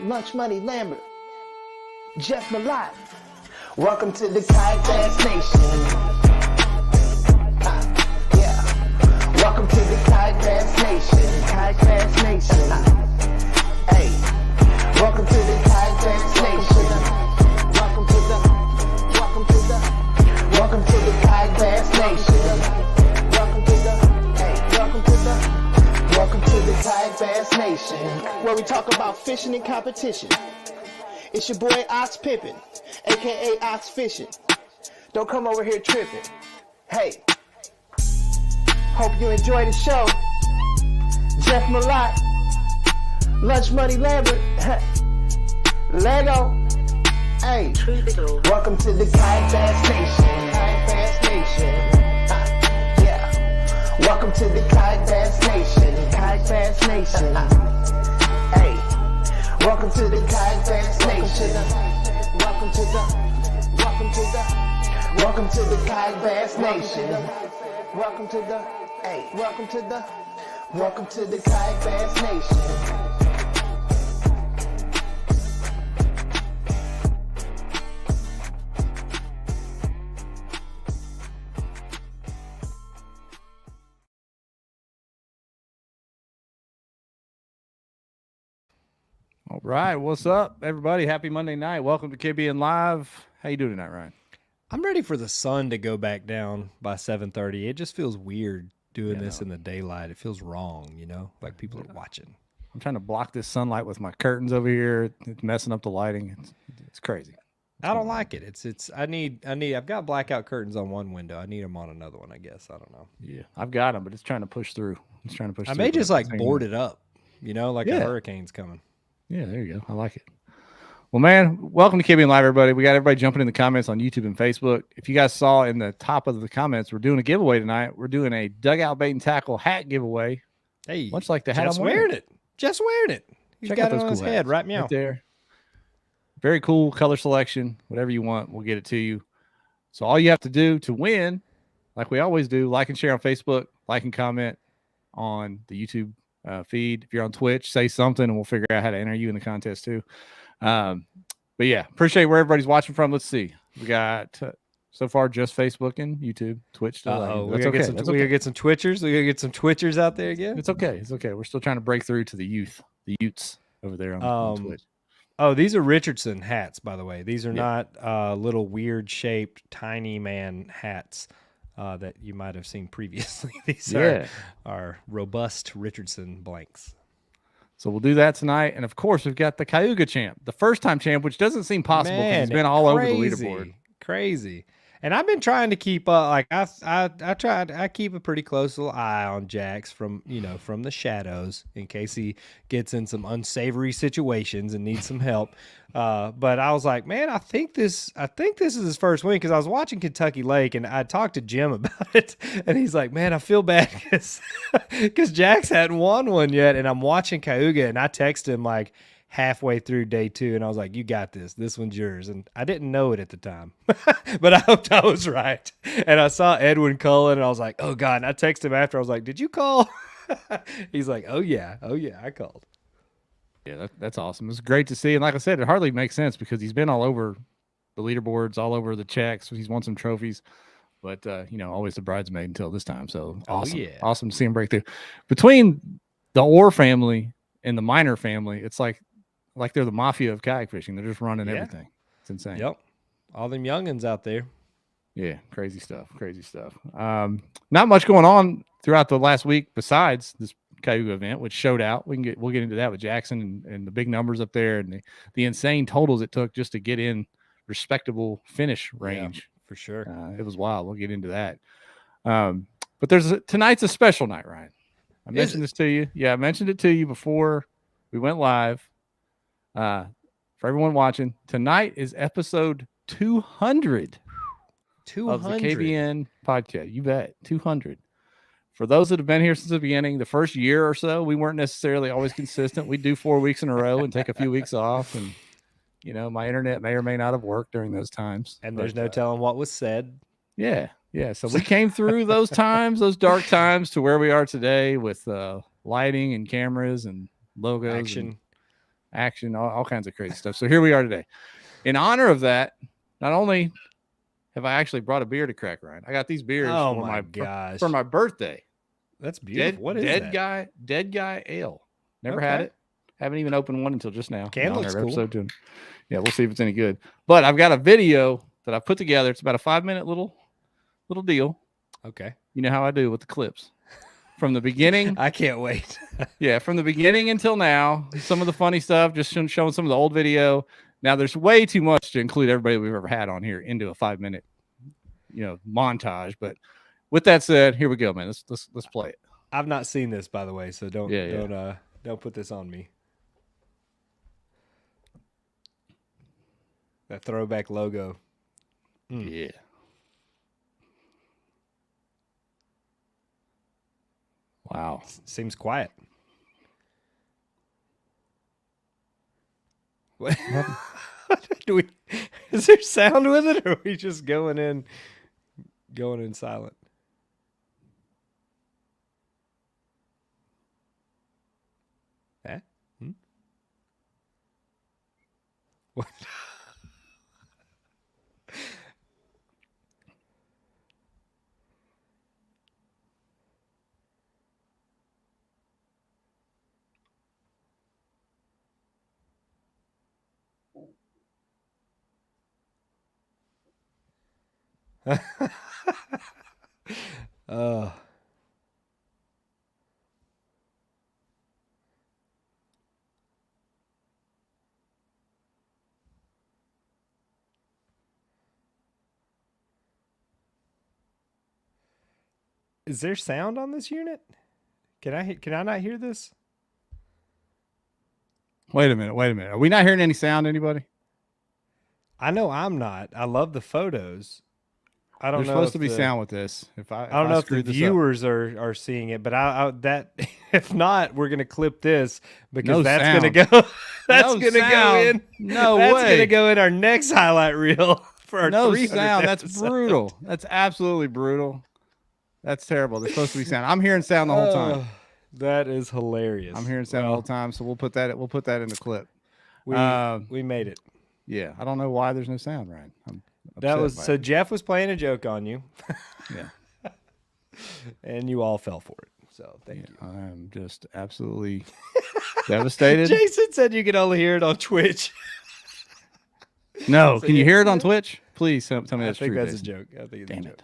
Lunch Money Lambert, Jeff Malott. Welcome to the Kayak Bass Nation. Yeah. Welcome to the Kayak Bass Nation. Kayak Bass Nation. Hey. Welcome to the Kayak Bass Nation. Welcome to the Kayak Bass Nation. Welcome to the Kayak Bass Nation, where we talk about fishing and competition. It's your boy Ox Pippin, aka Ox Fishing. Don't come over here tripping. Hey, hope you enjoy the show. Jeff Malott, Lunch Money Lambert, Lego. Hey, welcome to the Kayak Bass Nation. Kayak Bass Nation. Welcome to the Kayak Bass Nation. Kayak Bass Nation. Hey, welcome to the Kayak Bass Nation. Welcome to the Kayak Bass Nation. Welcome to the Kayak Bass Nation. All right, what's up, everybody? Happy Monday night. Welcome to KBN Live. How you doing tonight, Ryan? I'm ready for the sun to go back down by 7:30. It just feels weird doing this in the daylight. It feels wrong, you know, like people are watching. I'm trying to block this sunlight with my curtains over here. It's messing up the lighting. It's crazy. I don't like it. I've got blackout curtains on one window. I need them on another one, I guess. I don't know. Yeah, I've got them, but it's trying to push through. I may just like board it up, you know, like a hurricane's coming. Yeah, there you go. I like it. Well, man, welcome to KBN Live, everybody. We got everybody jumping in the comments on YouTube and Facebook. If you guys saw in the top of the comments, we're doing a giveaway tonight. We're doing a Dugout Bait and Tackle hat giveaway. Hey, much like the hat I'm wearing it. Just wearing it. He's got it on his head, right meow. Right there. Very cool color selection. Whatever you want, we'll get it to you. So all you have to do to win, like we always do, like and share on Facebook, like and comment on the YouTube feed. If you're on Twitch, say something and we'll figure out how to enter you in the contest too. But yeah, appreciate where everybody's watching from. Let's see. We got so far just Facebook and YouTube, Twitch. We gotta get some Twitchers. We gotta get some Twitchers out there again. It's okay. It's okay. We're still trying to break through to the Utes over there on Twitch. Oh, these are Richardson hats, by the way. These are not little weird shaped tiny man hats that you might have seen previously. These are robust Richardson blanks. So we'll do that tonight. And of course, we've got the Cayuga champ, the first time champ, which doesn't seem possible because he's been all over the leaderboard. Crazy. And I've been trying to keep like I keep a pretty close little eye on Jax from the shadows in case he gets in some unsavory situations and needs some help. But I was like, man, I think this is his first win because I was watching Kentucky Lake and I talked to Jim about it and he's like, man, I feel bad because Jax hadn't won one yet, and I'm watching Cayuga and I text him like halfway through day 2 and I was like, you got this one's yours. And I didn't know it at the time but I hoped I was right. And I saw Edwin Cullen and I was like, oh god. And I texted him after. I was like, did you call? He's like, oh yeah, I called. Yeah, that's awesome. It's great to see. And like I said, it hardly makes sense because he's been all over the leaderboards, all over the checks. He's won some trophies, but always the bridesmaid until this time. So awesome. Awesome to see him break through. Between the Orr family and the Minor family, it's like they're the mafia of kayak fishing. They're just running everything. It's insane. Yep. All them youngins out there. Yeah, crazy stuff. Not much going on throughout the last week besides this Cayuga event, which showed out. We'll get into that with Jackson and the big numbers up there and the insane totals it took just to get in respectable finish range. Yeah, for sure. It was wild. We'll get into that. But tonight's a special night, Ryan. I mentioned this to you. Yeah, I mentioned it to you before we went live. For everyone watching, tonight is episode 200 of the KBN podcast. You bet. 200. For those that have been here since the beginning, the first year or so, we weren't necessarily always consistent. We'd do 4 weeks in a row and take a few weeks off. And, my internet may or may not have worked during those times. And there's no telling what was said. Yeah. Yeah. So we came through those times, those dark times, to where we are today with lighting and cameras and logos. Action. action, all kinds of crazy stuff. So here we are today. In honor of that, not only have I actually brought a beer to crack, Ryan, I got these beers for my birthday. That's beautiful. What is that? Dead Guy Ale. Never had it. Haven't even opened one until just now. Can looks cool. Yeah, we'll see if it's any good. But I've got a video that I put together. It's about a 5-minute little deal. Okay. You know how I do with the clips. From the beginning. I can't wait. Yeah, from the beginning until now. Some of the funny stuff, just showing some of the old video. Now, there's way too much to include everybody we've ever had on here into a 5-minute, montage. But with that said, here we go, man. Let's play it. I've not seen this, by the way, so don't put this on me. That throwback logo. Yeah. Wow. Seems quiet. What? Is there sound with it, or are we just going in silent? Eh? What? Is there sound on this unit? Can I not hear this? Wait a minute. Are we not hearing any sound, anybody? I know I'm not. I love the photos. I don't know. There's supposed to be sound with this. I don't know if the viewers are seeing it, but if not, we're gonna clip this because that's gonna go. That's gonna go in. No way. That's gonna go in our next highlight reel for our no 300th sound. That's episode. brutal. That's absolutely brutal. That's terrible. There's supposed to be sound. I'm hearing sound the whole time. That is hilarious. I'm hearing sound the whole time, so we'll put that in the clip. We made it. Yeah, I don't know why there's no sound, Ryan. So Jeff was playing a joke on you. Yeah. And you all fell for it. So thank you. I'm just absolutely devastated. Jason said you could only hear it on Twitch. No, can you hear it on Twitch? Please tell me that's true. I think that's a joke. I think it's a joke.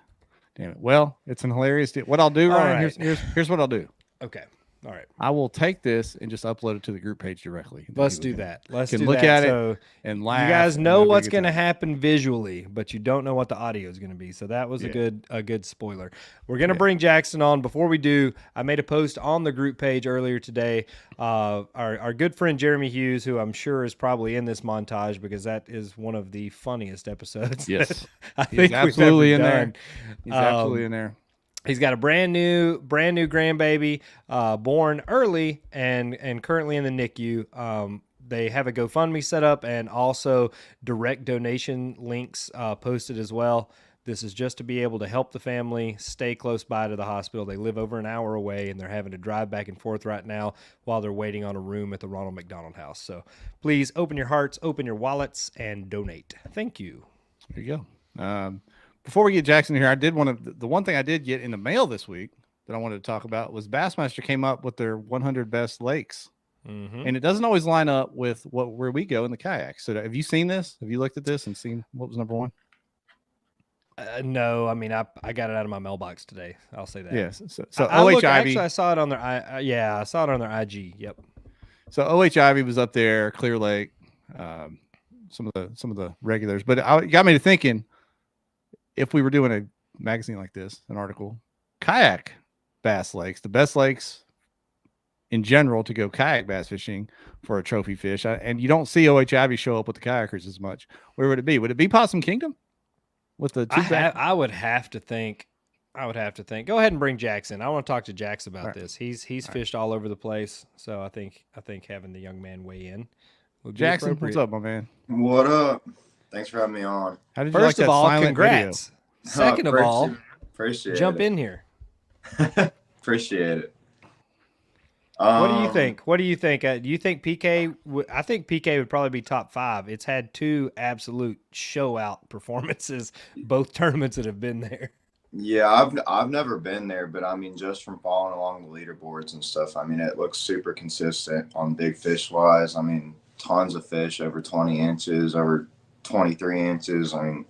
Damn it. Well, it's an hilarious deal. What I'll do, Ryan, here's what I'll do. Okay. All right. I will take this and just upload it to the group page directly. Let's do that. Let's look at it and laugh. You guys know what's going to happen visually, but you don't know what the audio is going to be. So that was a good spoiler. We're going to bring Jaxton on. Before we do, I made a post on the group page earlier today. Our good friend Jeremy Hughes, who I'm sure is probably in this montage because that is one of the funniest episodes. Yes, I think absolutely in there. He's absolutely in there. He's got a brand new grandbaby, born early and currently in the NICU. They have a GoFundMe set up and also direct donation links posted as well. This is just to be able to help the family stay close by to the hospital. They live over an hour away, and they're having to drive back and forth right now while they're waiting on a room at the Ronald McDonald House. So please open your hearts, open your wallets, and donate. Thank you. There you go. Before we get Jaxton here, I did the one thing I did get in the mail this week that I wanted to talk about was Bassmaster came up with their 100 best lakes. Mm-hmm. And it doesn't always line up with where we go in the kayak. So have you seen this? Have you looked at this and seen what was number one? No, I mean, I got it out of my mailbox today. I'll say that. Yes. So OH Ivy. I saw it on their I saw it on their IG. Yep. So OH Ivy was up there, Clear Lake, some of the regulars. But it got me to thinking, if we were doing a magazine like this, an article, kayak bass lakes, the best lakes in general to go kayak bass fishing for a trophy fish, and you don't see OH Ivy show up with the kayakers as much. Where would it be? Would it be Possum Kingdom? With the I would have to think. Go ahead and bring Jaxton. I want to talk to Jax about this. He's fished all over the place, so I think having the young man weigh in would be Jaxton, what's up, my man? What up? Thanks for having me on. How did you First like of that all, silent congrats. video? Second of all, appreciate jump it. in here. Appreciate it. What do you think? What do you think? Do you think PK? I think PK would probably be top 5. It's had 2 absolute show out performances, both tournaments that have been there. Yeah, I've never been there, but I mean, just from following along the leaderboards and stuff, I mean, it looks super consistent on big fish wise. I mean, tons of fish over 20 inches, over 23 inches. I mean,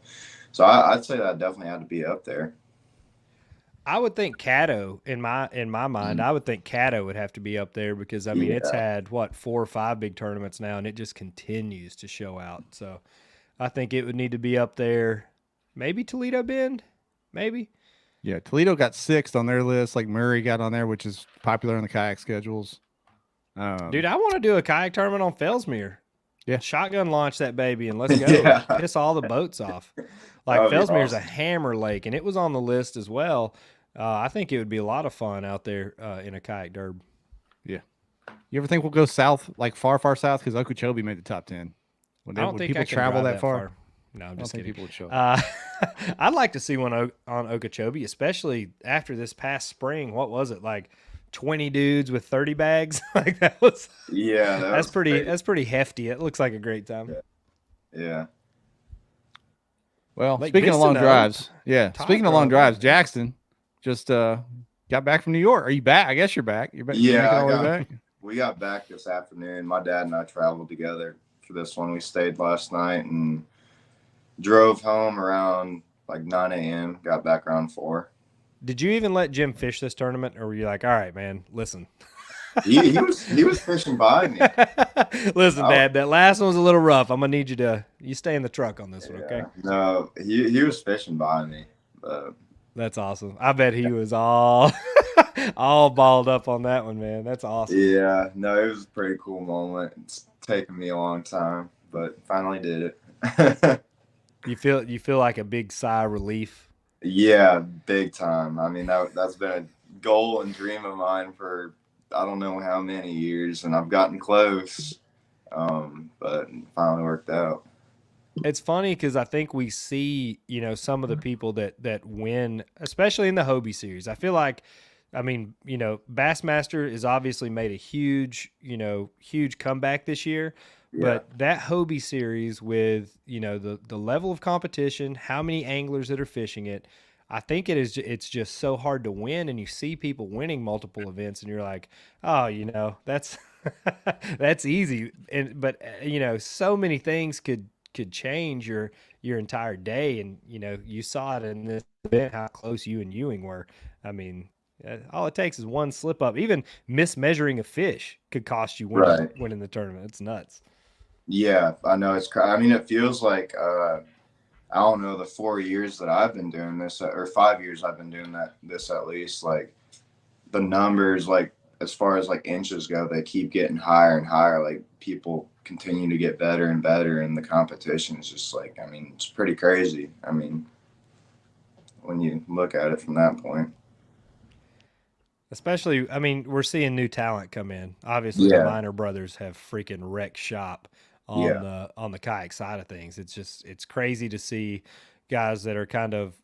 so I'd say that definitely had to be up there. I would think Caddo in my mind. I would think Caddo would have to be up there because I mean it's had what 4 or 5 big tournaments now, and it just continues to show out. So I think it would need to be up there. Maybe Toledo Bend, maybe. Yeah, Toledo got 6th on their list. Like Murray got on there, which is popular in the kayak schedules. Dude, I want to do a kayak tournament on Fellsmere. Yeah, shotgun launch that baby and let's go. Piss all the boats off. Like Fellsmere's awesome. A hammer lake, and it was on the list as well. I think it would be a lot of fun out there in a kayak derb. Yeah. You ever think we'll go south, like far, far south? Because Okeechobee made the top 10. I don't think people I can travel that far? No, I'm just kidding. People would show up. I'd like to see one on Okeechobee, especially after this past spring. What was it like? 20 dudes with 30 bags. Like that was. Yeah, that's pretty hefty. It looks like a great time. Yeah. Well, speaking of long drives, speaking of long drives, Jaxton just got back from New York. Are you back? I guess you're back. You're back. Yeah, we got back this afternoon. My dad and I traveled together for this one. We stayed last night and drove home around like 9 a.m. Got back around 4. Did you even let Jim fish this tournament, or were you like, all right, man, listen? he was fishing by me. Listen, Dad, that last one was a little rough. I'm gonna need you stay in the truck on this one, okay? No, he was fishing by me. But that's awesome. I bet he was all balled up on that one, man. That's awesome. Yeah, no, it was a pretty cool moment. It's taken me a long time, but finally did it. You feel like a big sigh of relief. Yeah, big time. I mean, that's been a goal and dream of mine for I don't know how many years, and I've gotten close, but it finally worked out. It's funny because I think we see, some of the people that win, especially in the Hobie series. I feel like, I mean, Bassmaster has obviously made a huge comeback this year. Yeah. But that Hobie series with, the level of competition, how many anglers that are fishing it, I think it's just so hard to win, and you see people winning multiple events and you're like, oh, that's that's easy. But so many things could change your entire day, and you saw it in this event how close you and Ewing were. I mean, all it takes is one slip up. Even mismeasuring a fish could cost you winning the tournament. It's nuts. Yeah, I know. I mean, it feels like, I don't know, the 4 years that I've been doing this, or 5 years I've been doing this at least, like the numbers, like as far as like inches go, they keep getting higher and higher. Like people continue to get better and better, and the competition is just like, I mean, it's pretty crazy. I mean, when you look at it from that point. Especially, I mean, we're seeing new talent come in. Obviously, the Minor brothers have freaking wrecked shop on the kayak side of things. It's crazy to see guys that are kind of,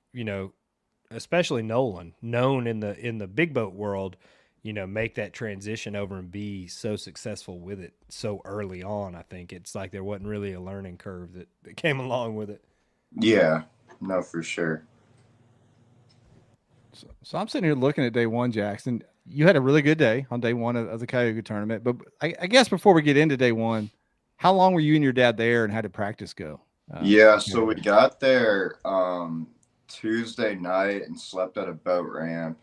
especially Nolan, known in the big boat world, make that transition over and be so successful with it so early on. I think it's like there wasn't really a learning curve that came along with it. Yeah, no, for sure. So I'm sitting here looking at day one, Jaxton. You had a really good day on day one of the Cayuga tournament. But I guess before we get into day one, how long were you and your dad there, and how did practice go? So we got there Tuesday night and slept at a boat ramp.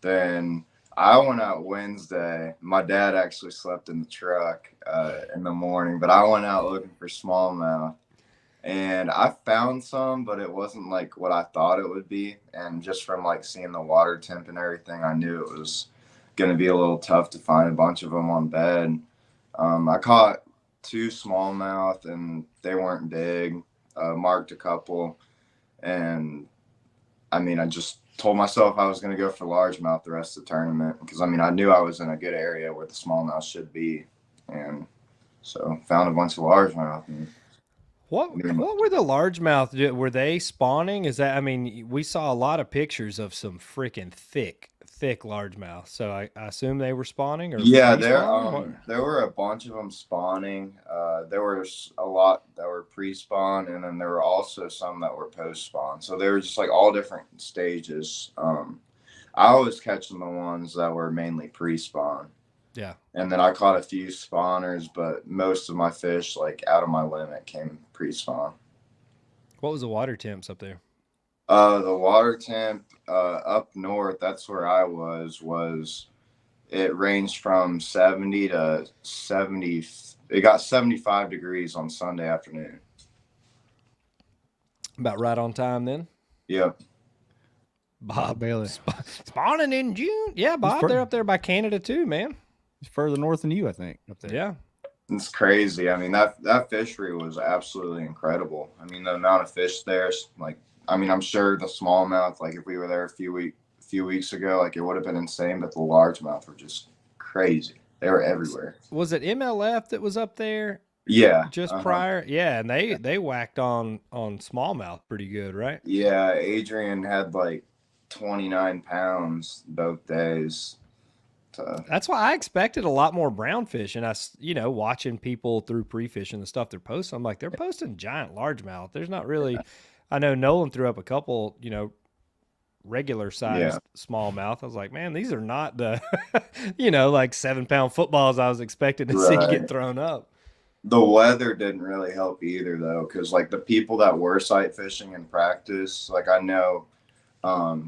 Then I went out Wednesday. My dad actually slept in the truck in the morning, but I went out looking for smallmouth. And I found some, but it wasn't like what I thought it would be. And just from like seeing the water temp and everything, I knew it was going to be a little tough to find a bunch of them on bed. I caught 2 smallmouth, and they weren't big. Marked a couple. And I mean, I just told myself I was going to go for largemouth the rest of the tournament, because I mean, I knew I was in a good area where the smallmouth should be. And so found a bunch of largemouth. And What were the largemouth? Were they spawning? Is that, I mean, we saw a lot of pictures of some freaking thick largemouth. So I assume they were spawning or Yeah, pre-spawning? there were a bunch of them spawning. There was a lot that were pre-spawn, and then there were also some that were post-spawn. So they were just like all different stages. I was catching the ones that were mainly pre-spawn. Yeah. And then I caught a few spawners, but most of my fish, like out of my limit, came pre-spawn. What was the water temps up there? The water temp up north, that's where I was it ranged from 70 to 70. It got 75 degrees on Sunday afternoon. About right on time then? Yep. Bob Bailey. Spawning in June. Yeah, Bob, they're up there by Canada too, man. It's further north than you, I think, up there. Yeah. It's crazy. I mean, that fishery was absolutely incredible. I mean, the amount of fish there, like, I mean, I'm sure the smallmouth, like if we were there a few weeks ago, like it would have been insane, but the largemouth were just crazy. They were everywhere. Was it MLF that was up there? Yeah. Just prior? Yeah, and they whacked on smallmouth pretty good, right? Yeah, Adrian had like 29 pounds both days. That's why I expected a lot more brownfish, and watching people through pre-fishing the stuff they're posting, I'm like, they're posting giant largemouth. There's not really, I know Nolan threw up a couple, regular sized smallmouth. I was like, man, these are not the, like 7-pound footballs I was expecting to see get thrown up. The weather didn't really help either, though, because like the people that were sight fishing in practice, like I know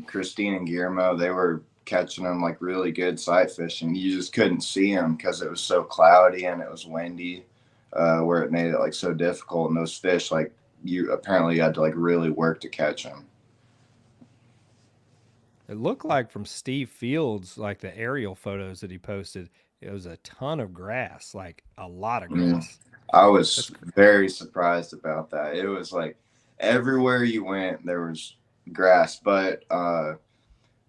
Christine and Guillermo, they were catching them like really good sight fishing. You just couldn't see them because it was so cloudy and it was windy, where it made it like so difficult. And those fish, like you apparently had to like really work to catch them. It looked like from Steve Fields, like the aerial photos that he posted, it was a ton of grass, like a lot of grass. I was very surprised about that. It was like everywhere you went, there was grass, but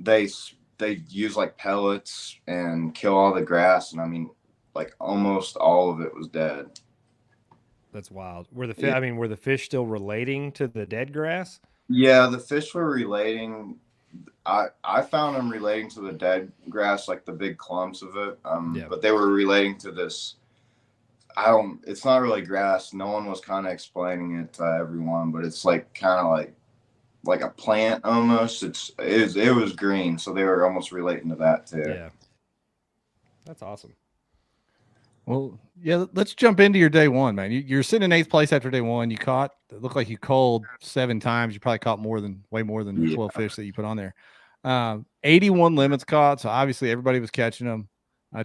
they use like pellets and kill all the grass, and I mean, like almost all of it was dead. That's wild. Were the fish still relating to the dead grass? Yeah, the fish were relating. I found them relating to the dead grass, like the big clumps of it. But they were relating to this. It's not really grass. No one was kind of explaining it to everyone, but it's like kind of like a plant almost. It was green, so they were almost relating to that too. Yeah, that's awesome. Well, yeah, let's jump into your day one, man. You're sitting in 8th place after day one. It looked like you culled 7 times. You probably caught way more than the 12 fish that you put on there. 81 limits caught, so obviously everybody was catching them.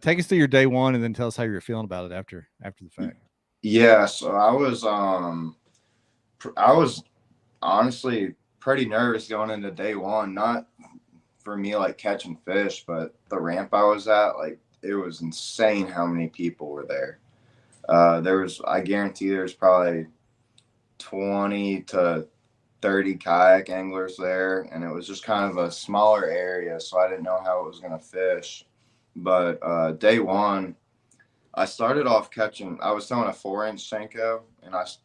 Take us through your day one, and then tell us how you're feeling about it after the fact. Yeah, so I was honestly pretty nervous going into day one. Not for me like catching fish, but the ramp I was at, like it was insane how many people were there. I guarantee there's probably 20 to 30 kayak anglers there, and it was just kind of a smaller area, so I didn't know how it was going to fish. But day one, I started off catching, I was throwing a 4-inch Senko, and I just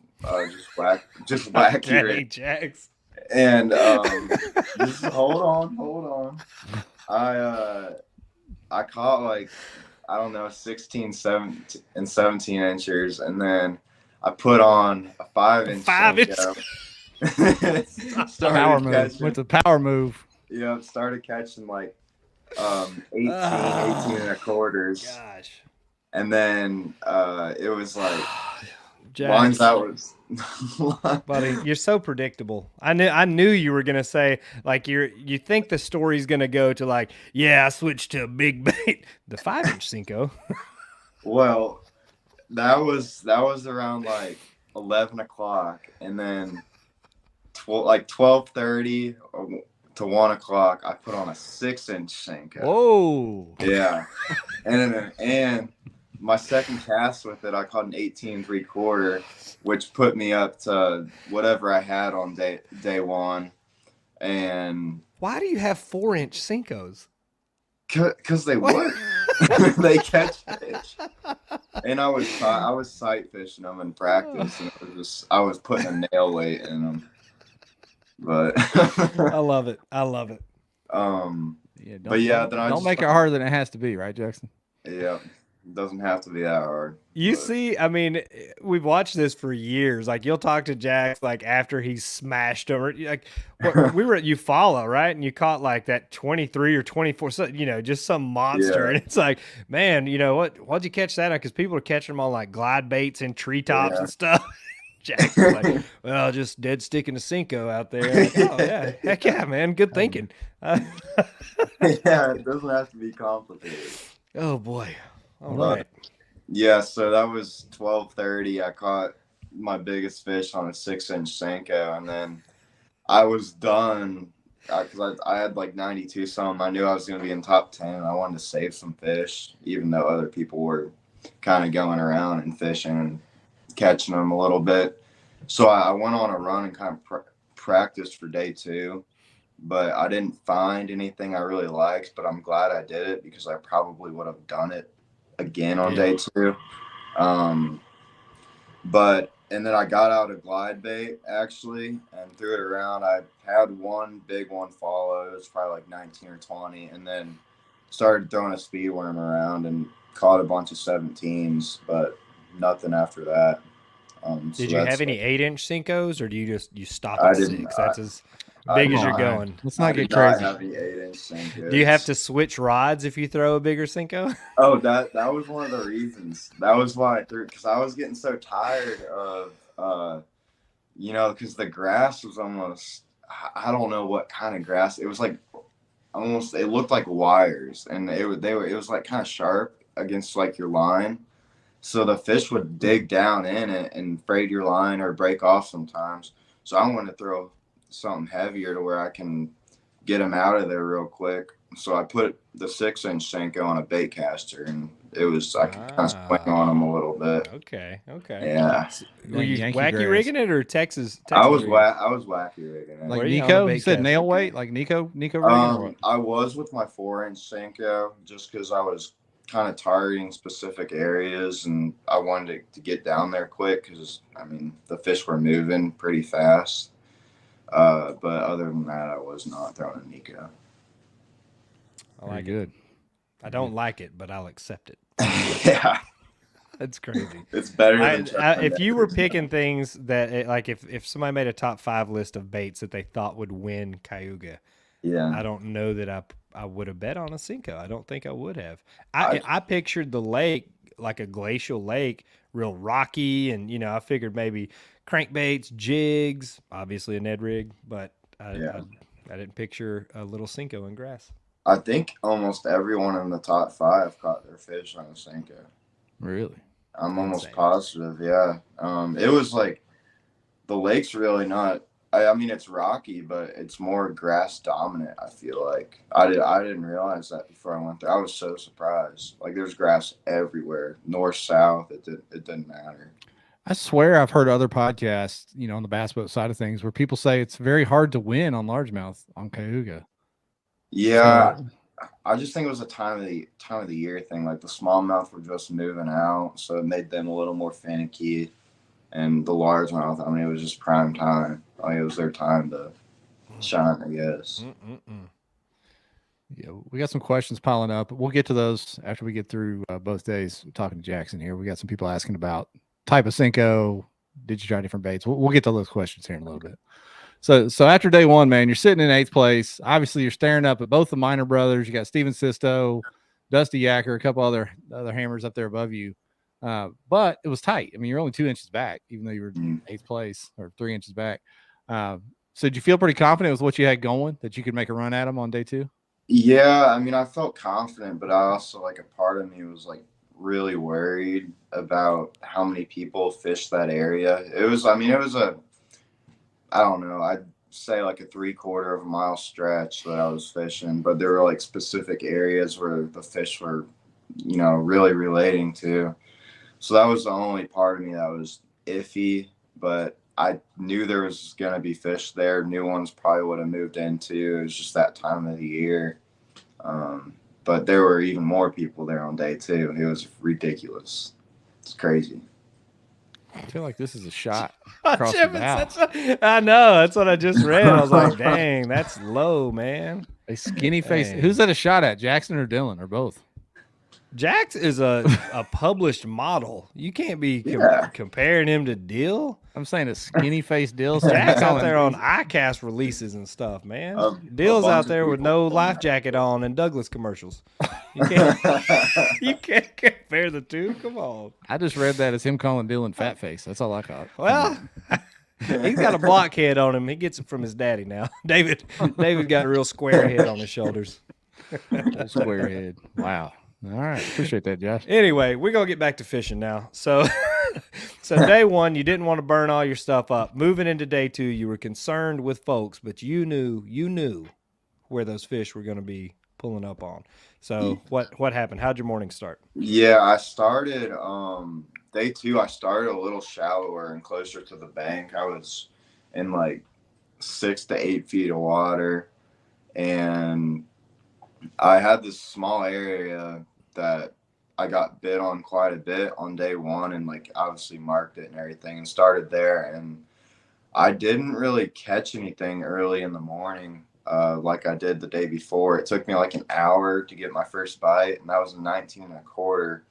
whack Hey, Jax. And just hold on. I caught like, I don't know, 16, 17, and 17 inchers, and then I put on a 5-inch. 5-inch. Power move. Went to power move. Yeah, started catching like 18 and a quarters. Gosh. And then it was like Jax, lines that was buddy, you're so predictable. I knew you were gonna say like you think the story's gonna go to like, yeah, I switched to a big bait, the 5-inch Senko. Well, that was around like 11 o'clock, and then 12:30 to 1 o'clock, I put on a 6-inch Senko. Whoa. Yeah. and my second cast with it, I caught an 18 3/4, which put me up to whatever I had on day one. And why do you have 4-inch Senkos? Because they work. They catch fish. And I was sight fishing them in practice, and it was just I was putting a nail weight in them. But I love it. I love it. Yeah, but yeah, then I don't just make it harder than it has to be, right, Jackson? yeah, it doesn't have to be that hard. You but, see, I mean, we've watched this for years. Like you'll talk to Jax like after he's smashed over. Like what we were at Eufaula, right? And you caught like that 23 or 24, so, you know, just some monster. Yeah. And it's like, man, you know what? Why'd you catch that? Because people are catching them on like glide baits and treetops Yeah. and stuff. Jax is like, well, just dead sticking a Cinco out there. Like, oh yeah, heck yeah, man, good thinking. Yeah, it doesn't have to be complicated. Oh boy, all But, right. Yeah, so that was 12:30. I caught my biggest fish on a 6-inch Senko, and then I was done because I had like 92 something. I knew I was going to be in top 10, and I wanted to save some fish, even though other people were kind of going around and fishing and catching them a little bit. So I went on a run and kind of practiced for day 2, but I didn't find anything I really liked, but I'm glad I did it because I probably would have done it again on day 2. And then I got out a glide bait actually and threw it around. I had one big one follow. It was probably like 19 or 20, and then started throwing a speed worm around and caught a bunch of 17s, but nothing after that. Did you have any 8-inch Cincos, or do you stop I at didn't. 6? That's as big as you're going. Let's not I get did not crazy. have any 8-inch Senkos. Do you have to switch rods if you throw a bigger Cinco? Oh, that was one of the reasons. That was why I threw it, because I was getting so tired of, because the grass was almost, I don't know what kind of grass. It was like almost, it looked like wires, and it was like kind of sharp against like your line. So the fish would dig down in it and braid your line or break off sometimes. So I wanted to throw something heavier to where I can get them out of there real quick. So I put the 6-inch Senko on a bait caster, and it was I could kind of swing on them a little bit. Okay. Yeah. Were you Yankee wacky grass. rigging it or Texas I was rigging? wacky rigging it. Like Where you on Nico, the you bait said caster? nail weight, like Nico rigging. Or what? I was with my 4-inch Senko just because I was kind of targeting specific areas, and I wanted to get down there quick because the fish were moving pretty fast. But other than that, I was not throwing a Nico. I like Very it. good. I don't like it, but I'll accept it. Yeah, That's crazy. it's better than if you were picking things that like if somebody made a top 5 list of baits that they thought would win Cayuga, Yeah, I don't know that I would have bet on a Cinco. I don't think I would have. I pictured the lake like a glacial lake, real rocky, and I figured maybe crankbaits, jigs, obviously a Ned rig, but I didn't picture a little Cinco in grass. I think almost everyone in the top 5 caught their fish on a Senko. Really? I'm almost Insane. positive. Yeah. It was like the lake's really not. I mean, it's rocky, but it's more grass dominant. I feel like I didn't realize that before I went there. I was so surprised. Like there's grass everywhere, north, south. It didn't matter. I swear I've heard other podcasts, on the bass boat side of things, where people say it's very hard to win on largemouth on Cayuga. Yeah, So, I just think it was a time of the year thing. Like the smallmouth were just moving out, so it made them a little more finicky. And the largemouth, it was just prime time. Like it was their time to shine, I guess. yeah, we got some questions piling up. We'll get to those after we get through both days talking to Jackson here. We got some people asking about type of Senko. Did you try different baits? We'll get to those questions here in a little bit. So after day 1, man, you're sitting in 8th place. Obviously, you're staring up at both the Minor brothers. You got Steven Sisto, Dusty Yacker, a couple other hammers up there above you. But it was tight. You're only 2 inches back, even though you were 8th place or 3 inches back. So did you feel pretty confident with what you had going that you could make a run at them on day 2? Yeah, I felt confident, but I also a part of me was really worried about how many people fished that area. It was I don't know, I'd say a 3/4 of a mile stretch that I was fishing, but there were specific areas where the fish were, really relating to. So that was the only part of me that was iffy, but I knew there was going to be fish there. New ones probably would have moved into. It was just that time of the year. But there were even more people there on day 2. It was ridiculous. It's crazy. I feel like this is a shot across the bow. I know. That's what I just read. I was like, dang, that's low, man. A skinny face. Dang. Who's that a shot at? Jaxton or Dylan or both? Jax is a published model. You can't be comparing him to Dill. I'm saying a skinny face Dill. Jack's out there on ICAST releases and stuff, man. Dill's out there with no life jacket on and Douglas commercials. You can't compare the two. Come on. I just read that as him calling Dylan fat face. That's all I caught. Well, he's got a blockhead on him. He gets it from his daddy now. David got a real square head on his shoulders. Square head. Wow. All right. Appreciate that, Josh. Anyway, we're going to get back to fishing now. So day one, you didn't want to burn all your stuff up. Moving into day two, you were concerned with folks, but you knew where those fish were going to be pulling up on. So what happened? How'd your morning start? Yeah, I started day two. I started a little shallower and closer to the bank. I was in like 6 to 8 feet of water, and I had this small area that I got bit on quite a bit on day one, and like obviously marked it and everything and started there. And I didn't really catch anything early in the morning like I did the day before. It took me like an hour to get my first bite, and that was a 19 1/4.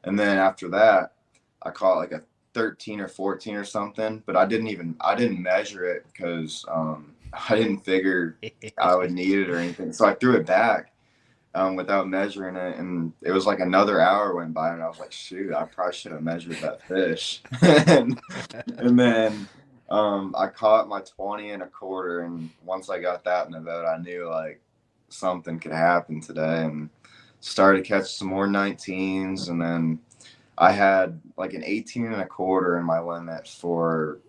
And then after that, I caught like a 13 or 14 or something, but I didn't measure it because I didn't figure I would need it or anything. So I threw it back without measuring it, and it was like another hour went by, and I was like, shoot, I probably should have measured that fish. and then I caught my 20 1/4, and once I got that in the boat, I knew like something could happen today, and started to catch some more 19s. And then I had like an 18 1/4 in my limit for,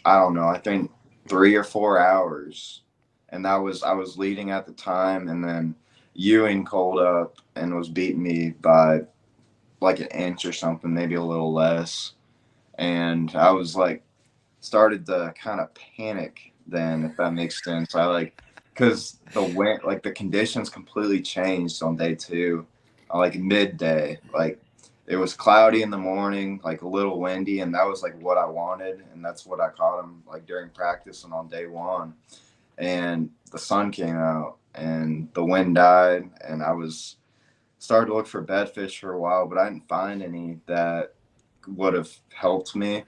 I don't know, I think 3 or 4 hours. And I was leading at the time, and then Ewing called up and was beating me by like an inch or something, maybe a little less. And I was like, started to kind of panic then, if that makes sense. Because the wind, like the conditions completely changed on day two, like midday. Like it was cloudy in the morning, like a little windy, and that was like what I wanted. And that's what I caught him like during practice and on day one. And the sun came out and the wind died, and I was started to look for bedfish for a while, but I didn't find any that would have helped me,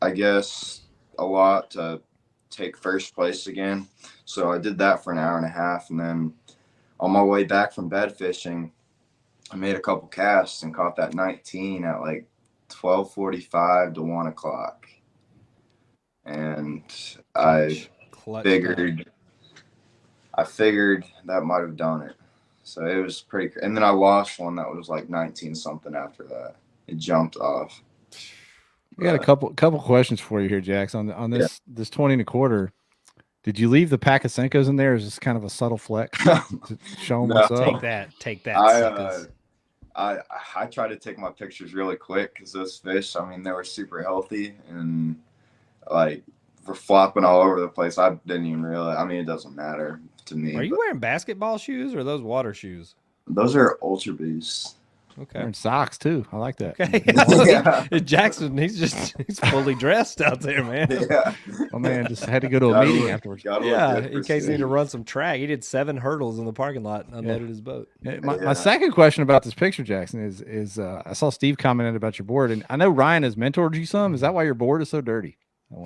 I guess, a lot to take first place again. So I did that for an hour and a half, and then on my way back from bed fishing, I made a couple casts and caught that 19 at like 12:45 to 1 o'clock. And I figured that might have done it. So it was pretty, and then I lost one that was like 19 something after that. It jumped off. We got a couple questions for you here, Jax. On this 20 1/4. Did you leave the pack of Senkos in there? Is this kind of a subtle flex to show them what's up? Take that. I tried to take my pictures really quick because those fish, I mean, they were super healthy and like were flopping all over the place. I didn't even realize. I mean, it doesn't matter to me. Are you wearing basketball shoes or those water shoes? Those are Ultra Boosts. Okay. Wearing socks too. I like that. Okay. Yeah. Jackson, he's fully dressed out there, man. Yeah. Oh man, just had to go to a meeting afterwards. Yeah, in case he need to run some track. He did 7 hurdles in the parking lot and unloaded his boat. My second question about this picture, Jackson, is I saw Steve commented about your board, and I know Ryan has mentored you some. Is that why your board is so dirty?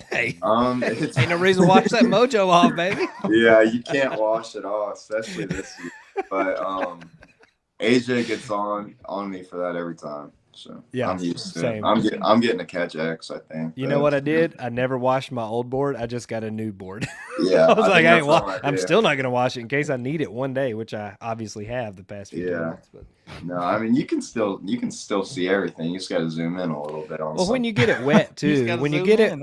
Hey, it's, ain't no reason to wash that mojo off, baby. Yeah, you can't wash it off, especially this year. But AJ gets on me for that every time. So yeah, I'm used to same. it. I'm getting a Catch X, I think. You know what I did? I never washed my old board. I just got a new board. Yeah. I was like, I'm still not gonna wash it in case I need it one day, which I obviously have the past few months. But no, I mean you can still see everything. You just got to zoom in a little bit on. Well, when you get it wet too, when you get it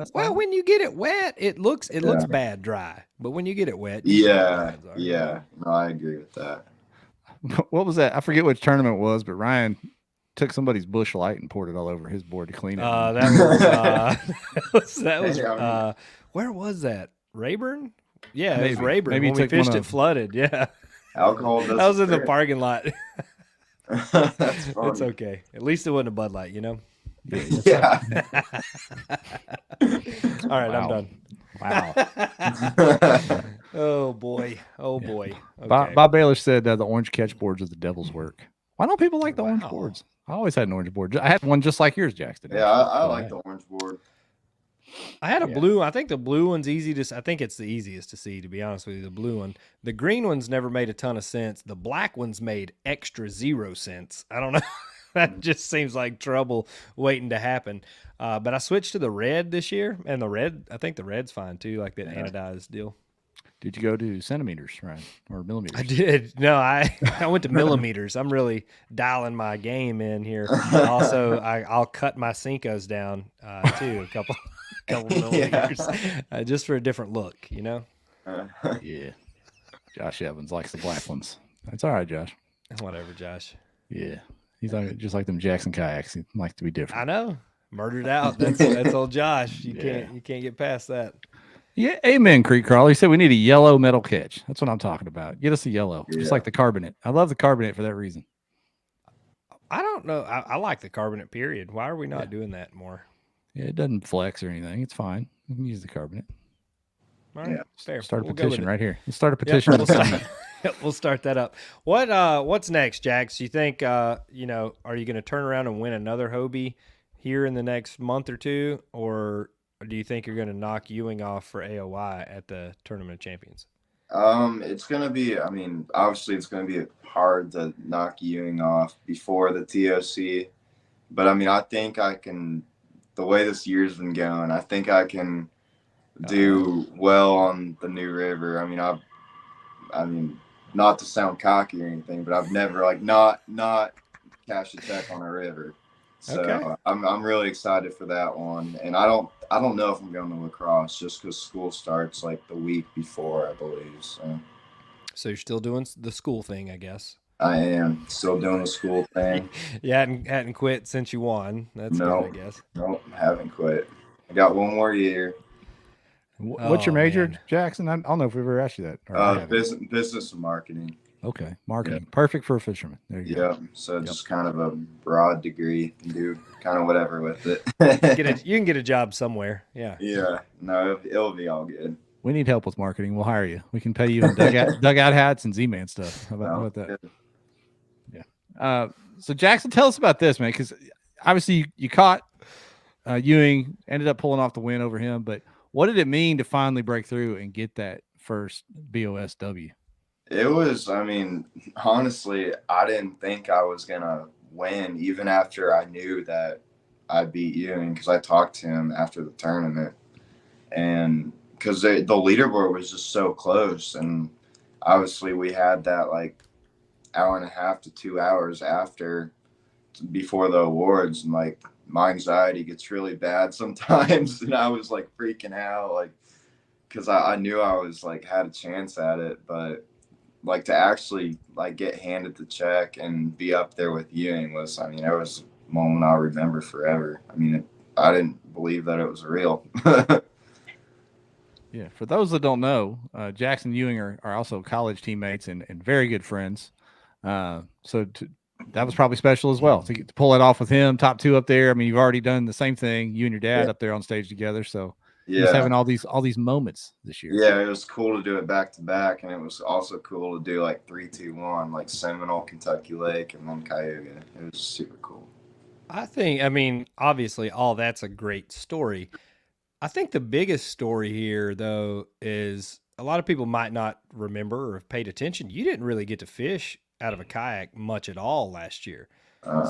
wet, it looks bad dry. But when you get it wet, yeah. No, I agree with that. What was that? I forget which tournament it was, but Ryan took somebody's bush light and poured it all over his board to clean it. That was where was that? Rayburn? Yeah, it was Rayburn. Maybe when we fished it flooded. Yeah. Alcohol doesn't I was in the hurt. parking lot. That's funny. It's okay. At least it wasn't a Bud Light, you know? Yeah. That's right. All right, I'm Wow. done. Wow. Oh boy. Oh Yeah. boy. Okay. Bob Baylor said the orange catch boards are the devil's work. Why don't people like the orange Wow. boards? I always had an orange board. I had one just like yours, Jaxton. Yeah, actually. I like the orange board. I had a Yeah. blue. I think the blue one's easy to. I think it's the easiest to see, to be honest with you. The blue one. The green one's never made a ton of sense. The black one's made extra 0 sense. I don't know. That just seems like trouble waiting to happen. But I switched to the red this year, and the red. I think the red's fine too, like that anodized deal. Did you go to centimeters, right, or millimeters? I did. No, I went to millimeters. I'm really dialing my game in here. Also, I'll cut my Cincos down too, a couple millimeters, just for a different look, you know. Yeah. Josh Evans likes the black ones. That's all right, Josh. Whatever, Josh. Yeah, he's like just like them Jackson kayaks. He likes to be different. I know. Murdered out. That's old Josh. You can't get past that. Yeah, amen, Creek Crawler. He said we need a yellow metal catch. That's what I'm talking about. Get us a yellow, just like the carbonate. I love the carbonate for that reason. I don't know. I like the carbonate, period. Why are we not doing that more? Yeah, it doesn't flex or anything. It's fine. We can use the carbonate. All right, fair. Start a We'll go petition with it. right here. Let's start a petition. We'll start that up. What's next, Jax? You think are you going to turn around and win another Hobie here in the next month or two, or do you think you're going to knock Ewing off for AOY at the Tournament of Champions? It's gonna be. I mean, obviously, it's gonna be hard to knock Ewing off before the TOC, but I mean, I think I can. The way this year's been going, I think I can do well on the New River. I mean, not to sound cocky or anything, but I've never not cashed a check on a river. So Okay. I'm really excited for that one. And I don't know if I'm going to lacrosse just because school starts like the week before, I believe. So you're still doing the school thing, I guess. I am still doing the school thing. You hadn't quit since you won. That's good, I guess. Nope, haven't quit. I got one more year. What's your major, Jackson? I don't know if we've ever asked you that. Business and marketing. Okay, marketing. Perfect for a fisherman. There you go. So just kind of a broad degree. You can do kind of whatever with it. You can get a job somewhere. Yeah. Yeah. No, it'll be all good. We need help with marketing. We'll hire you. We can pay you in dugout hats and Z-Man stuff. How about that? Good. Yeah. So Jackson, tell us about this, man, because obviously you caught Ewing, ended up pulling off the win over him, but what did it mean to finally break through and get that first BOSW? It was, I mean, honestly, I didn't think I was going to win even after I knew that I beat Ewing because I talked to him after the tournament. And because the leaderboard was just so close. And obviously we had that like hour and a half to 2 hours before the awards. And like my anxiety gets really bad sometimes. And I was like freaking out, like, because I knew I was like had a chance at it. But like to actually like get handed the check and be up there with Ewing was, I mean, it was a moment I'll remember forever. I mean, I didn't believe that it was real. Yeah. For those that don't know, Jackson and Ewing are also college teammates and very good friends. That was probably special as well to pull it off with him, top two up there. I mean, you've already done the same thing, you and your dad up there on stage together. So just having all these moments this year. Yeah, it was cool to do it back to back, and it was also cool to do like 3-2-1, like Seminole, Kentucky Lake, and then Cayuga. It was super cool. I mean, obviously all that's a great story. I think the biggest story here, though, is a lot of people might not remember or have paid attention. You didn't really get to fish out of a kayak much at all last year.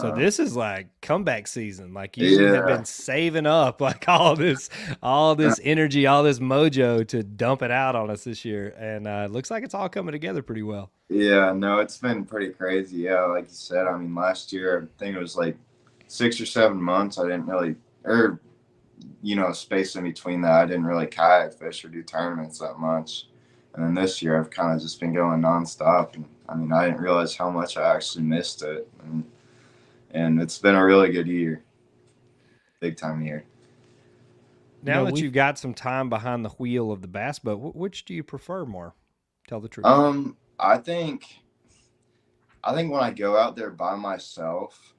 So this is like comeback season. Like you have been saving up like all this energy, all this mojo to dump it out on us this year. And it looks like it's all coming together pretty well. Yeah, no, it's been pretty crazy. Yeah, like you said, I mean, last year, I think it was like 6 or 7 months. I didn't really, space in between that. I didn't really kayak fish or do tournaments that much. And then this year, I've kind of just been going nonstop. And I mean, I didn't realize how much I actually missed it. And it's been a really good year. Big time year. Now that you've got some time behind the wheel of the bass boat, which do you prefer more? Tell the truth. I think when I go out there by myself,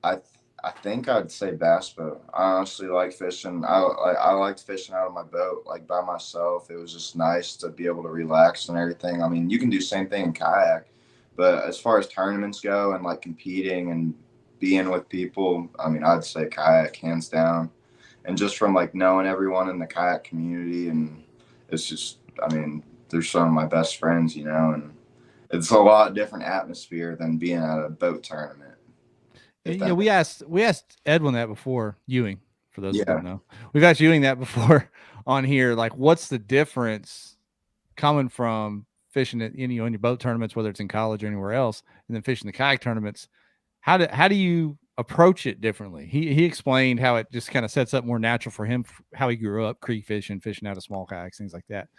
I I think I'd say bass boat. I honestly like fishing. I liked fishing out of my boat, like by myself. It was just nice to be able to relax and everything. I mean, you can do same thing in kayak, but as far as tournaments go and like competing and being with people, I mean, I'd say kayak hands down. And just from like knowing everyone in the kayak community, and it's just, I mean, they're some of my best friends, you know, and it's a lot different atmosphere than being at a boat tournament. Yeah, we asked Edwin that before. Ewing, for those who Yeah. don't know, we've asked Ewing that before on here. Like, what's the difference coming from fishing at in your boat tournaments, whether it's in college or anywhere else, and then fishing the kayak tournaments? How do you approach it differently? He explained how it just kind of sets up more natural for him, how he grew up creek fishing out of small kayaks, things like that.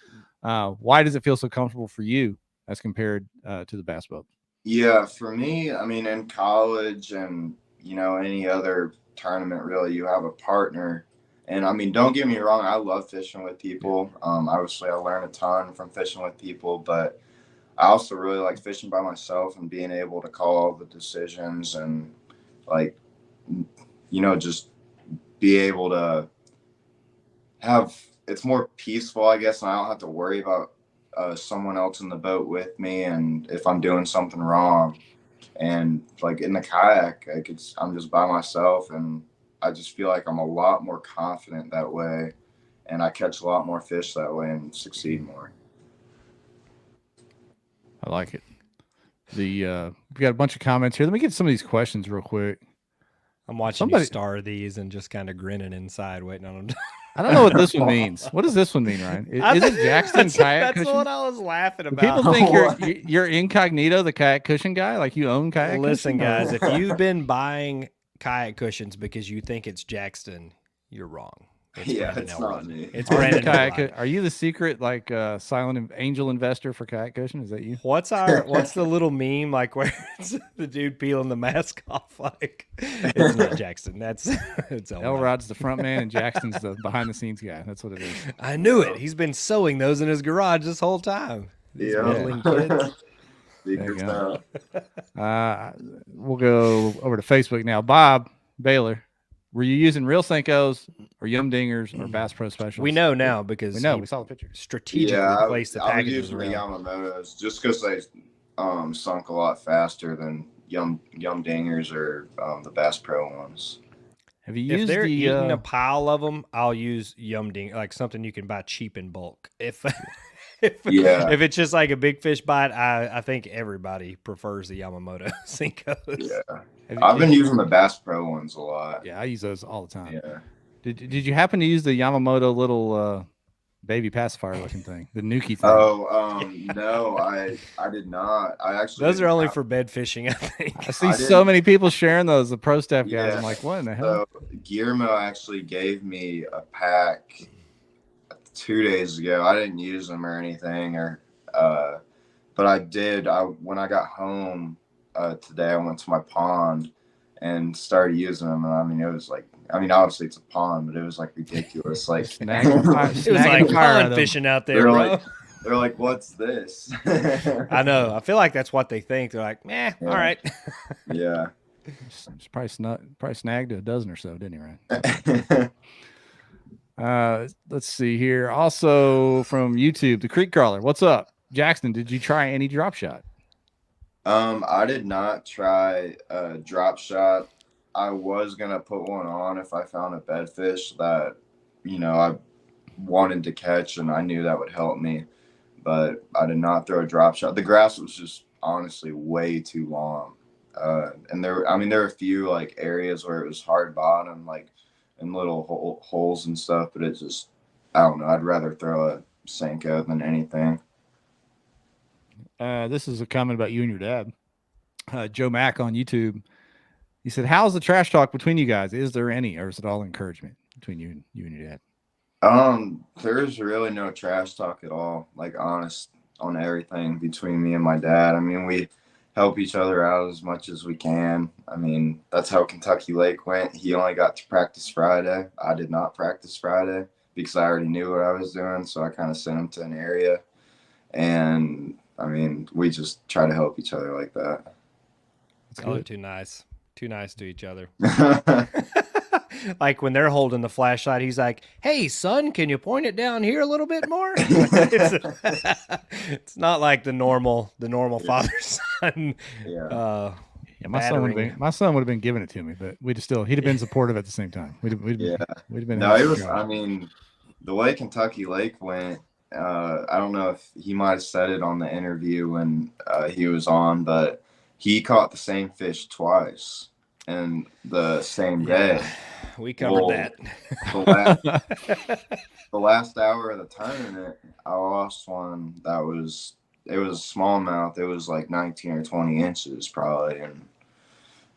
Why does it feel so comfortable for you as compared to the bass boat? Yeah, for me, I mean, in college and, you know, any other tournament, really, you have a partner. And I mean, don't get me wrong, I love fishing with people. Obviously, I learn a ton from fishing with people, but I also really like fishing by myself and being able to call all the decisions and, like, you know, just be able to have it's more peaceful, I guess, and I don't have to worry about someone else in the boat with me and if I'm doing something wrong. And like in the kayak, I'm just by myself, and I just feel like I'm a lot more confident that way, and I catch a lot more fish that way and succeed more. I like it. We've got a bunch of comments here. Let me get some of these questions real quick. I'm watching you star these and just kind of grinning inside, waiting on them. I don't know what this one means. What does this one mean, Ryan? Is it Jaxton kayak cushion? That's what I was laughing about. People think you're incognito, the kayak cushion guy, like you own kayak. Listen, cushion? guys, if you've been buying kayak cushions because you think it's Jaxton, you're wrong. It's not me. It's Brandon. Are you the secret silent angel investor for kayak cushion? Is that you? What's the little meme like where it's the dude peeling the mask off? Like it's not Jaxton. It's Elrod's the front man and Jackson's the behind the scenes guy. That's what it is. I knew it. He's been sewing those in his garage this whole time. These meddling kids. We'll go over to Facebook now. Bob Baylor. Were you using real Senkos or Yum Dingers or Bass Pro Specials? We know now because we saw the pictures. Strategically placed the packages around. Yamamoto's just because they sunk a lot faster than Yum Dingers or the Bass Pro ones. Have you used? If they're eating a pile of them, I'll use Yum Ding, like something you can buy cheap in bulk. If it's just like a big fish bite, I think everybody prefers the Yamamoto Senkos. Yeah. I've been using the Bass Pro ones a lot. Yeah, I use those all the time. Yeah. Did you happen to use the Yamamoto little baby pacifier looking thing, the Nuki thing? Oh, no, I did not. Those are only for bed fishing, I think. I see so many people sharing those, the pro staff guys. Yeah. I'm like, what in the hell? So Guillermo actually gave me a pack 2 days ago. I didn't use them or anything, but I did. When I got home today, I went to my pond and started using them. And I mean, it was like, obviously it's a pond, but it was like ridiculous. Like it was like pond fishing out there, bro. They're like, what's this? I know. I feel like that's what they think. They're like, all right. Yeah. It's probably snagged a dozen or so, didn't he, Ryan? Let's see here. Also from YouTube, the Creek Crawler. What's up, Jaxton? Did you try any drop shot? I did not try a drop shot. I was gonna put one on if I found a bedfish that, I wanted to catch, and I knew that would help me. But I did not throw a drop shot. The grass was just honestly way too long, and there were a few like areas where it was hard bottom, like in little holes and stuff. But it just, I don't know. I'd rather throw a Senko than anything. This is a comment about you and your dad. Joe Mack on YouTube. He said, how's the trash talk between you guys? Is there any, or is it all encouragement between you and your dad? There's really no trash talk at all. Like, honest on everything between me and my dad. I mean, we help each other out as much as we can. I mean, that's how Kentucky Lake went. He only got to practice Friday. I did not practice Friday because I already knew what I was doing. So I kind of sent him to an area, and I mean, we just try to help each other like that. Oh, too nice. Too nice to each other. Like when they're holding the flashlight, he's like, "Hey, son, can you point it down here a little bit more?" It's not like the normal father son. Yeah. Yeah, my son would have been giving it to me, but he'd have been supportive at the same time. We'd have been. No, it was. I mean, the way Kentucky Lake went, I don't know if he might have said it on the interview when he was on, but he caught the same fish twice in the same day. We covered that. The last hour of the tournament, I lost one it was a smallmouth. It was like 19 or 20 inches probably, and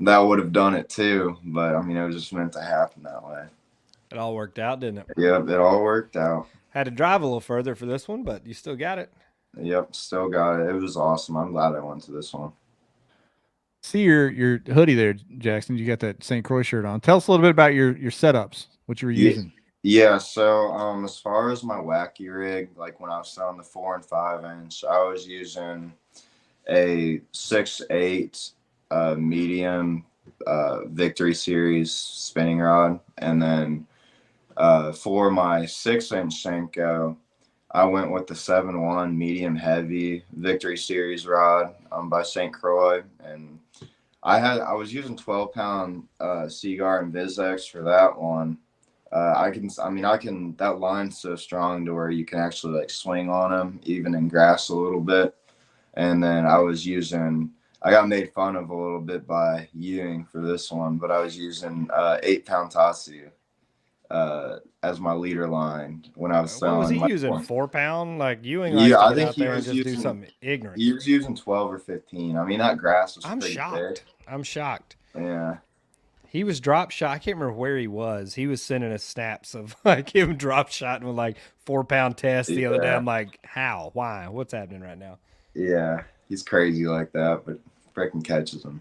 that would have done it too. But I mean, it was just meant to happen that way. It all worked out, didn't it? Yep, it all worked out. Had to drive a little further for this one, but you still got it. Yep, still got it. It was awesome. I'm glad I went to this one. See your hoodie there, Jaxton. You got that St. Croix shirt on. Tell us a little bit about your setups, what you were using. Yeah, so as far as my wacky rig, like when I was selling the 4 and 5 inch, I was using a 6/8 medium Victory Series spinning rod, and then for my 6-inch Senko, I went with the 7-1 medium heavy Victory Series rod by St. Croix, and I was using 12-pound Seaguar and VizX for that one. That line's so strong to where you can actually like swing on them even in grass a little bit. And then I got made fun of a little bit by Ewing for this one, but I was using 8-pound Tatsu as my leader line when I was selling. What was he using? 4-pound? Like Ewing? Yeah, I think think out he there was and just using do something ignorant. He was using 12 or 15. I mean, that grass was I'm pretty shocked. thick. I'm shocked. Yeah. He was drop shot. I can't remember where he was. He was sending us snaps of like him drop shotting with like 4-pound test the other day. I'm like, how? Why? What's happening right now? Yeah, he's crazy like that, but freaking catches them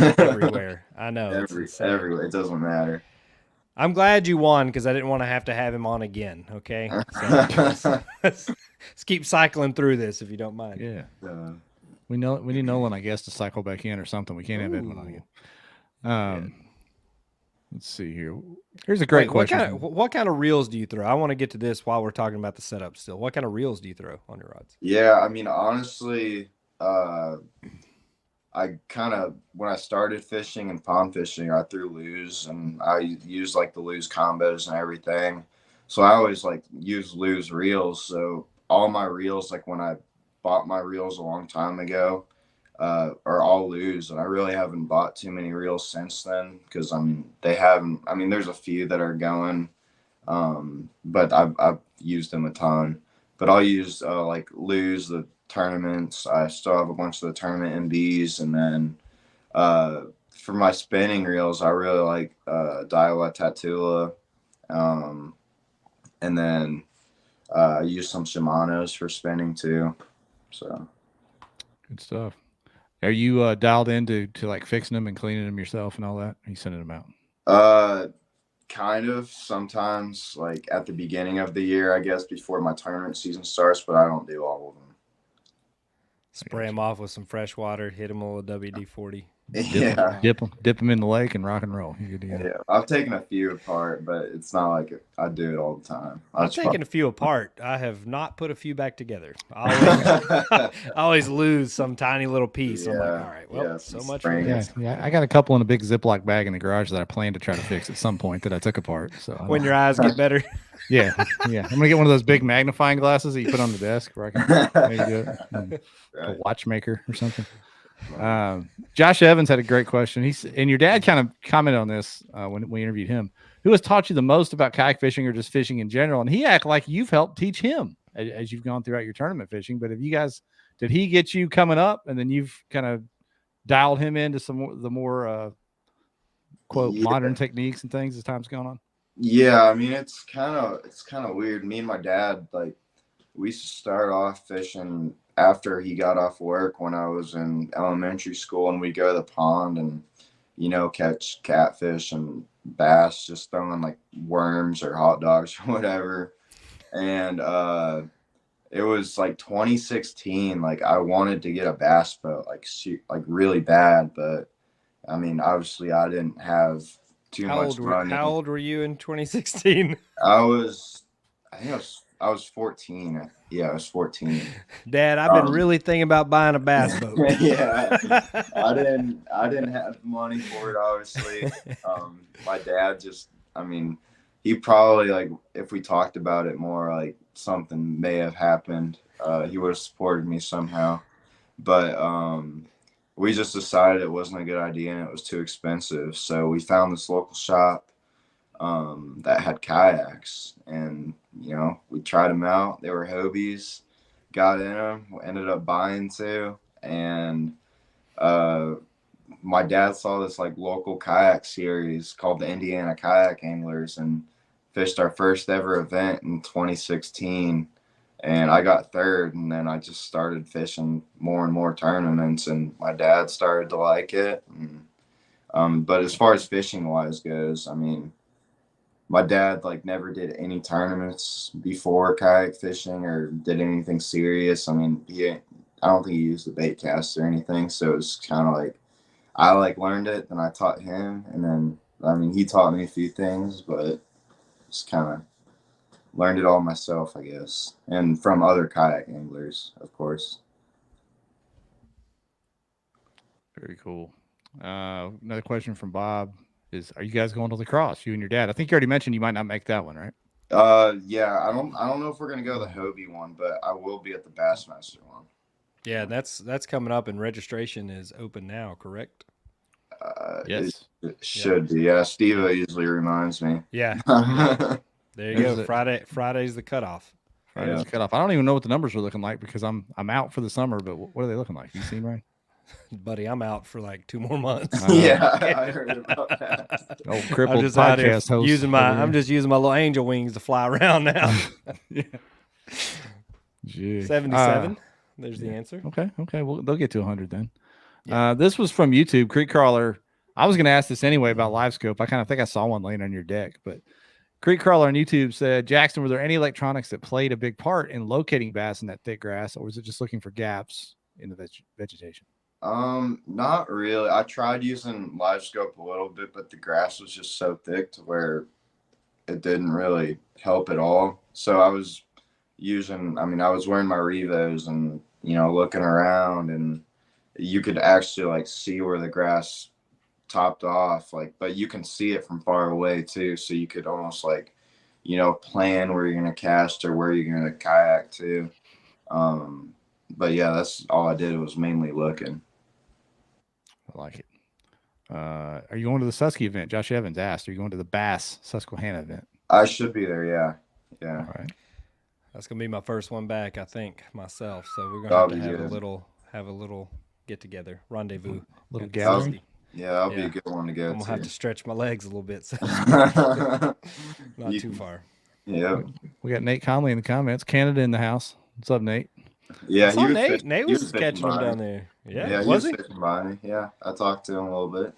Everywhere. I know. Everywhere. It doesn't matter. I'm glad you won because I didn't want to have him on again. Okay, so let's keep cycling through this if you don't mind. Yeah. We need Nolan, I guess, to cycle back in or something. We can't have Edmund on again. Let's see here. Here's a great question. What kind of reels do you throw? I want to get to this while we're talking about the setup still. What kind of reels do you throw on your rods? Yeah, I mean, honestly, when I started fishing and pond fishing, I threw Lew's, and I used like the Lew's combos and everything. So I always like use Lew's reels. So all my reels, like when I bought my reels a long time ago, are all Lew's, and I really haven't bought too many reels since then because there's a few that are going, but I've used them a ton. But I'll use like Lew's, the tournaments. I still have a bunch of the tournament MBs, and then for my spinning reels, I really like Daiwa Tatula, and then I use some Shimano's for spinning too. So good stuff. Are you dialed into like fixing them and cleaning them yourself and all that? Are you sending them out? Kind of sometimes, like at the beginning of the year, I guess, before my tournament season starts, but I don't do all of them. Spray them off with some fresh water, hit them with a WD-40. Yeah. Dip them in the lake and rock and roll. Yeah, I've taken a few apart, but it's not like I do it all the time. I've taken a few apart. I have not put a few back together. I always lose some tiny little piece. Yeah, I'm like, all right, well, so much for this. Yeah, I got a couple in a big Ziploc bag in the garage that I plan to try to fix at some point that I took apart. So when your eyes get better. Yeah. I'm gonna get one of those big magnifying glasses that you put on the desk where I can maybe do it. A watchmaker or something. Josh Evans had a great question. And your dad kind of commented on this when we interviewed him. Who has taught you the most about kayak fishing or just fishing in general? And he acted like you've helped teach him as you've gone throughout your tournament fishing. But did he get you coming up, and then you've kind of dialed him into the more quote modern techniques and things as time's gone on? Yeah, I mean it's kind of weird. Me and my dad, like, we used to start off fishing after he got off work when I was in elementary school, and we go to the pond and, catch catfish and bass, just throwing like worms or hot dogs or whatever. And it was like 2016. Like I wanted to get a bass boat, like really bad, but I mean, obviously, I didn't have too much money. How old were you in 2016? I think I was 14. Yeah, I was 14. Dad, I've been really thinking about buying a bass boat. Yeah, I didn't have money for it, obviously. My dad just, I mean, he probably, like, if we talked about it more, like, something may have happened. He would have supported me somehow. But we just decided it wasn't a good idea and it was too expensive. So we found this local shop that had kayaks, and we tried them out. They were Hobies, got in them, ended up buying two, and my dad saw this like local kayak series called the Indiana Kayak Anglers and fished our first ever event in 2016, and I got third, and then I just started fishing more and more tournaments, and my dad started to like it. And, but as far as fishing wise goes, I mean, my dad like never did any tournaments before kayak fishing or did anything serious. I mean, I don't think he used the bait cast or anything. So it was kind of like, I like learned it, then I taught him. And then, I mean, he taught me a few things, but just kind of learned it all myself, I guess. And from other kayak anglers, of course. Very cool. Another question from Bob is, are you guys going to La Crosse, you and your dad? I think you already mentioned you might not make that one, right? Yeah, I don't know if we're gonna go the Hobie one, but I will be at the Bassmaster one. Yeah, that's coming up, and registration is open now, correct? Yes, it should be. Yeah, Steve usually reminds me. Yeah. There you go. Friday's the cutoff. Friday's the cutoff. I don't even know what the numbers are looking like because I'm out for the summer. But what are they looking like? You seen, Ryan? Buddy, I'm out for like 2 more months. Yeah, I heard about that. Oh, crippled I'm just podcast host. I'm just using my little angel wings to fly around now. Yeah. Gee. 77. There's the answer. Okay. Well, they'll get to 100 then. Yeah. This was from YouTube. Creek Crawler. I was going to ask this anyway about Live Scope. I kind of think I saw one laying on your deck, but Creek Crawler on YouTube said, Jaxton, were there any electronics that played a big part in locating bass in that thick grass, or was it just looking for gaps in the vegetation? Not really. I tried using Live Scope a little bit, but the grass was just so thick to where it didn't really help at all. So I was I was wearing my Revos and, looking around, and you could actually like see where the grass topped off, like, but you can see it from far away too. So you could almost like, plan where you're going to cast or where you're going to kayak to. But yeah, that's all I did was mainly looking. I like it. Are you going to the Susky event? Josh Evans asked, are you going to the Bass Susquehanna event? I should be there. Yeah. All right. That's going to be my first one back, I think, myself. So we're going to have a little get together, rendezvous. Little gathering. Yeah, that'll be a good one to go to. I'm going to have to stretch my legs a little bit. So not too far. Yeah. We got Nate Conley in the comments. Canada in the house. What's up, Nate? Yeah, Nate was catching them down there. Yeah, he was fishing by me. Yeah, I talked to him a little bit.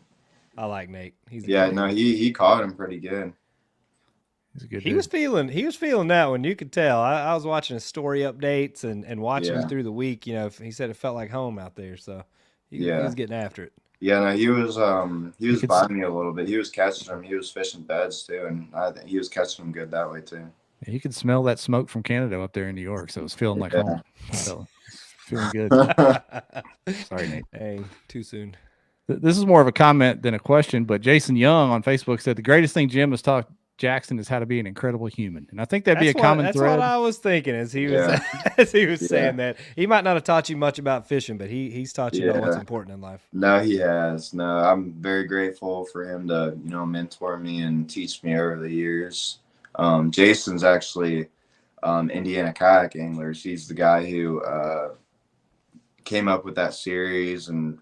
I like Nate. He caught him pretty good. He's a good dude. He was feeling that one. You could tell. I was watching his story updates and watching him through the week. He said it felt like home out there. So he was getting after it. Yeah, no, he was by me a little bit. He was catching them. He was fishing beds too, and I think he was catching them good that way too. You could smell that smoke from Canada up there in New York, so it was feeling like home. So, feeling good. Sorry, Nate. Hey, too soon. This is more of a comment than a question, but Jason Young on Facebook said the greatest thing Jim has taught Jaxton is how to be an incredible human, and I think that'd be a common thread. That's what I was thinking as he was saying that. He might not have taught you much about fishing, but he's taught you about what's important in life. No, he has. No, I'm very grateful for him to mentor me and teach me over the years. Jason's actually Indiana Kayak Anglers. He's the guy who came up with that series and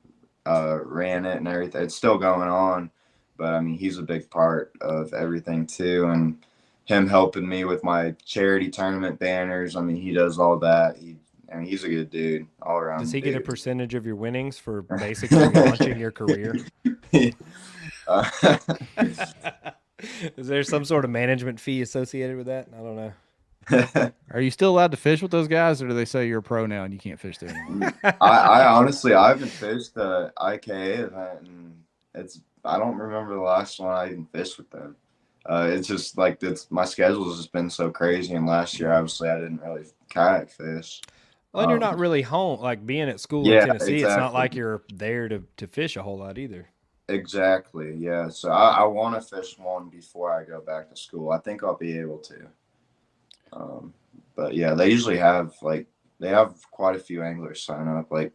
ran it and everything. It's still going on, but I mean, he's a big part of everything too. And him helping me with my charity tournament banners. I mean, he does all that. He's a good dude all around. Does he get a percentage of your winnings for basically launching your career? Is there some sort of management fee associated with that? I don't know. Are you still allowed to fish with those guys, or do they say you're a pro now and you can't fish there anymore? I honestly, I haven't fished the IKA event in I don't remember the last one I even fished with them. It's just like my schedule has just been so crazy. And last year, obviously, I didn't really kayak fish. Well, and you're not really home, like being at school in Yeah, Tennessee. It's not exactly. like you're there to fish a whole lot either. Exactly. Yeah. So I want to fish one before I go back to school. I think I'll be able to. But yeah, they usually have they have quite a few anglers sign up, like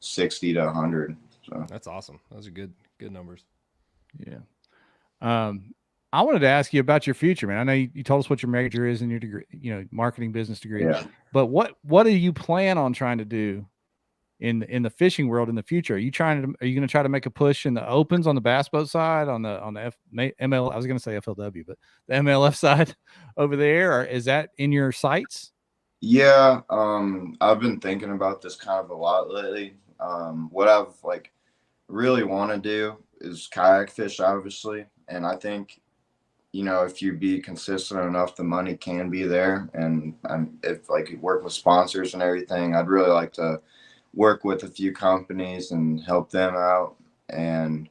60 to 100. So That's awesome. Those are good numbers. Yeah. I wanted to ask you about your future, man. I know you told us what your major is in your degree, marketing business degree. Yeah. But what do you plan on trying to do in the fishing world in the future? Are you going to try to make a push in the opens on the bass boat side, on the ML? I was going to say FLW, but the MLF side over there, or is that in your sights? Yeah. I've been thinking about this kind of a lot lately. What I've really want to do is kayak fish, obviously. And I think, if you be consistent enough, the money can be there. And if you work with sponsors and everything, I'd really like to work with a few companies and help them out. And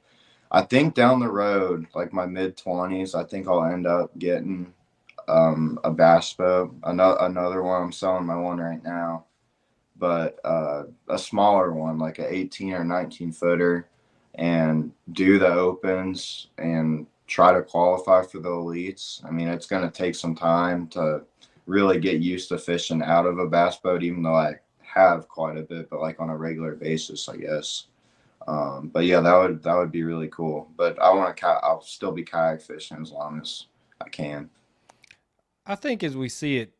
I think down the road, like my mid-20s, I think I'll end up getting a bass boat, another one. I'm selling my one right now, but a smaller one, like an 18 or 19 footer, and do the opens and try to qualify for the elites. I mean, it's going to take some time to really get used to fishing out of a bass boat, even though I have quite a bit, but on a regular basis, I guess. But yeah, that would be really cool. But I'll still be kayak fishing as long as I can. I think as we see it,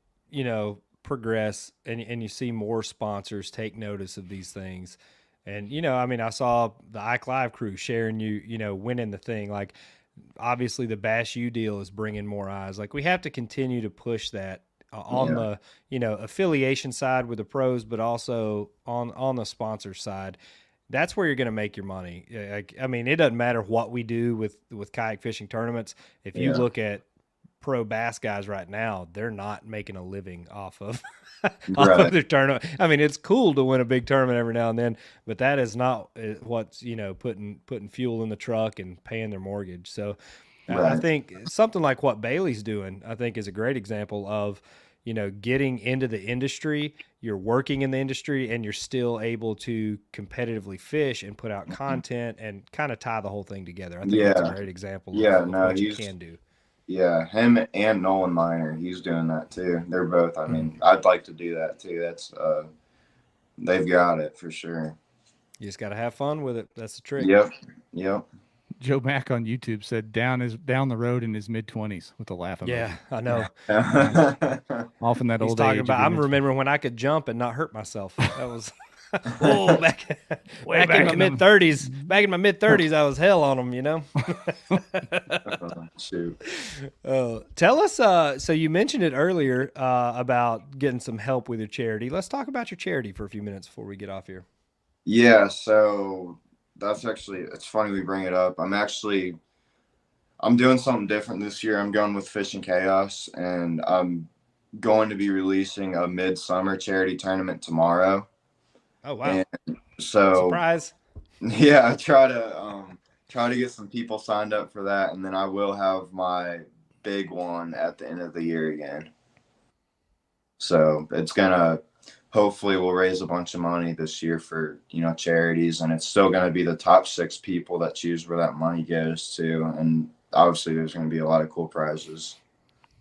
progress and you see more sponsors take notice of these things. And, I saw the Ike Live crew sharing winning the thing. Obviously the Bass U deal is bringing more eyes. We have to continue to push that on the, affiliation side with the pros, but also on the sponsor side. That's where you're going to make your money. It doesn't matter what we do with kayak fishing tournaments. If you look at pro bass guys right now, they're not making a living off of off of their tournament. It's cool to win a big tournament every now and then, but that is not what's putting fuel in the truck and paying their mortgage. So I think something like what Bailey's doing, I think, is a great example of getting into the industry. You're working in the industry and you're still able to competitively fish and put out content and kind of tie the whole thing together. I think that's a great example of what you can do. Yeah, him and Nolan Miner, he's doing that too. They're both, I'd like to do that too. That's they've got it for sure. You just got to have fun with it. That's the trick. Yep. Joe Mack on YouTube said down the road in his mid-20s with a laugh. Yeah, I know. Off in that He's old talking age. about. I'm remembering when I could jump and not hurt myself. That was back in my mid-30s. Back in my mid-30s, I was hell on them. Shoot. Tell us. So you mentioned it earlier about getting some help with your charity. Let's talk about your charity for a few minutes before we get off here. Yeah. So that's it's funny we bring it up. I'm doing something different this year. I'm going with Fishing Chaos, and I'm going to be releasing a midsummer charity tournament tomorrow. Oh, wow. And so surprise. Yeah, I try to get some people signed up for that, and then I will have my big one at the end of the year again. So it's gonna hopefully we'll raise a bunch of money this year for charities, and it's still gonna be the top 6 people that choose where that money goes to, and obviously there's gonna be a lot of cool prizes.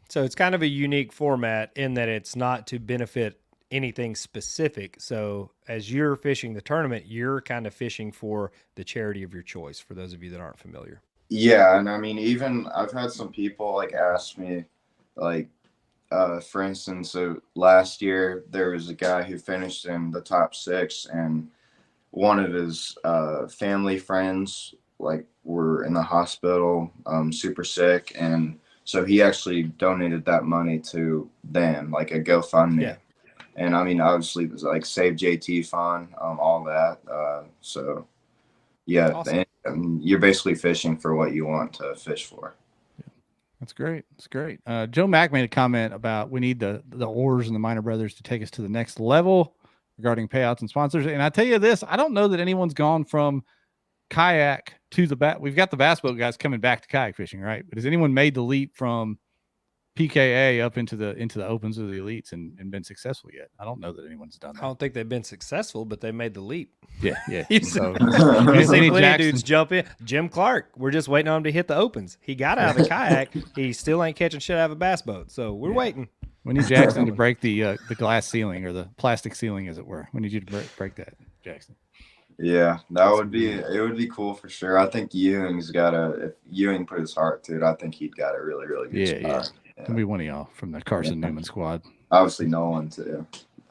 So it's kind of a unique format in that it's not to benefit anything specific. So as you're fishing the tournament, you're kind of fishing for the charity of your choice, for those of you that aren't familiar. Yeah, and even I've had some people ask me, for instance, last year there was a guy who finished in the top 6, and one of his family friends were in the hospital, super sick, and so he actually donated that money to them, a GoFundMe. Yeah. And obviously it was Save JT Fund, all that. So yeah, awesome. You're basically fishing for what you want to fish for. Yeah. That's great. That's great. Joe Mack made a comment about we need the Orrs and the Minor Brothers to take us to the next level regarding payouts and sponsors. And I tell you this, I don't know that anyone's gone from kayak to the we've got the bass boat guys coming back to kayak fishing, right? But has anyone made the leap from PKA up into the opens of the elites and been successful yet? I don't know that anyone's done I that. don't think they've been successful, but they made the leap. Yeah. So You've seen seen plenty of Jaxton. dudes jump in. Jim Clark, we're just waiting on him to hit the opens. He got out of the kayak. He still ain't catching shit out of a bass boat. So we're waiting. We need Jaxton to break the glass ceiling, or the plastic ceiling, as it were. We need you to break that, Jaxton. Yeah, it would be cool for sure. I think Ewing's if Ewing put his heart to it, I think he'd got a really, really good spot. Yeah. It'll be one of y'all from the Carson Newman squad. Obviously Nolan too.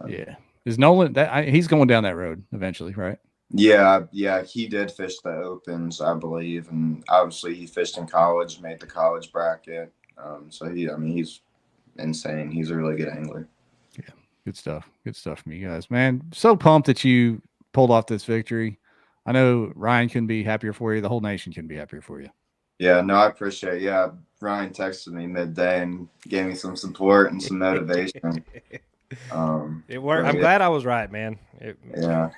Yeah. Is Nolan he's going down that road eventually, right? Yeah, he did fish the opens, I believe, and obviously he fished in college, made the college bracket. So he's insane. He's a really good angler. Yeah, good stuff from you guys, man. So pumped that you pulled off this victory. I know Ryan can be happier for you. The whole nation can be happier for you. Yeah, no, I appreciate it. Yeah, Ryan texted me midday and gave me some support and some motivation. It worked. I'm glad I was right, man. Yeah.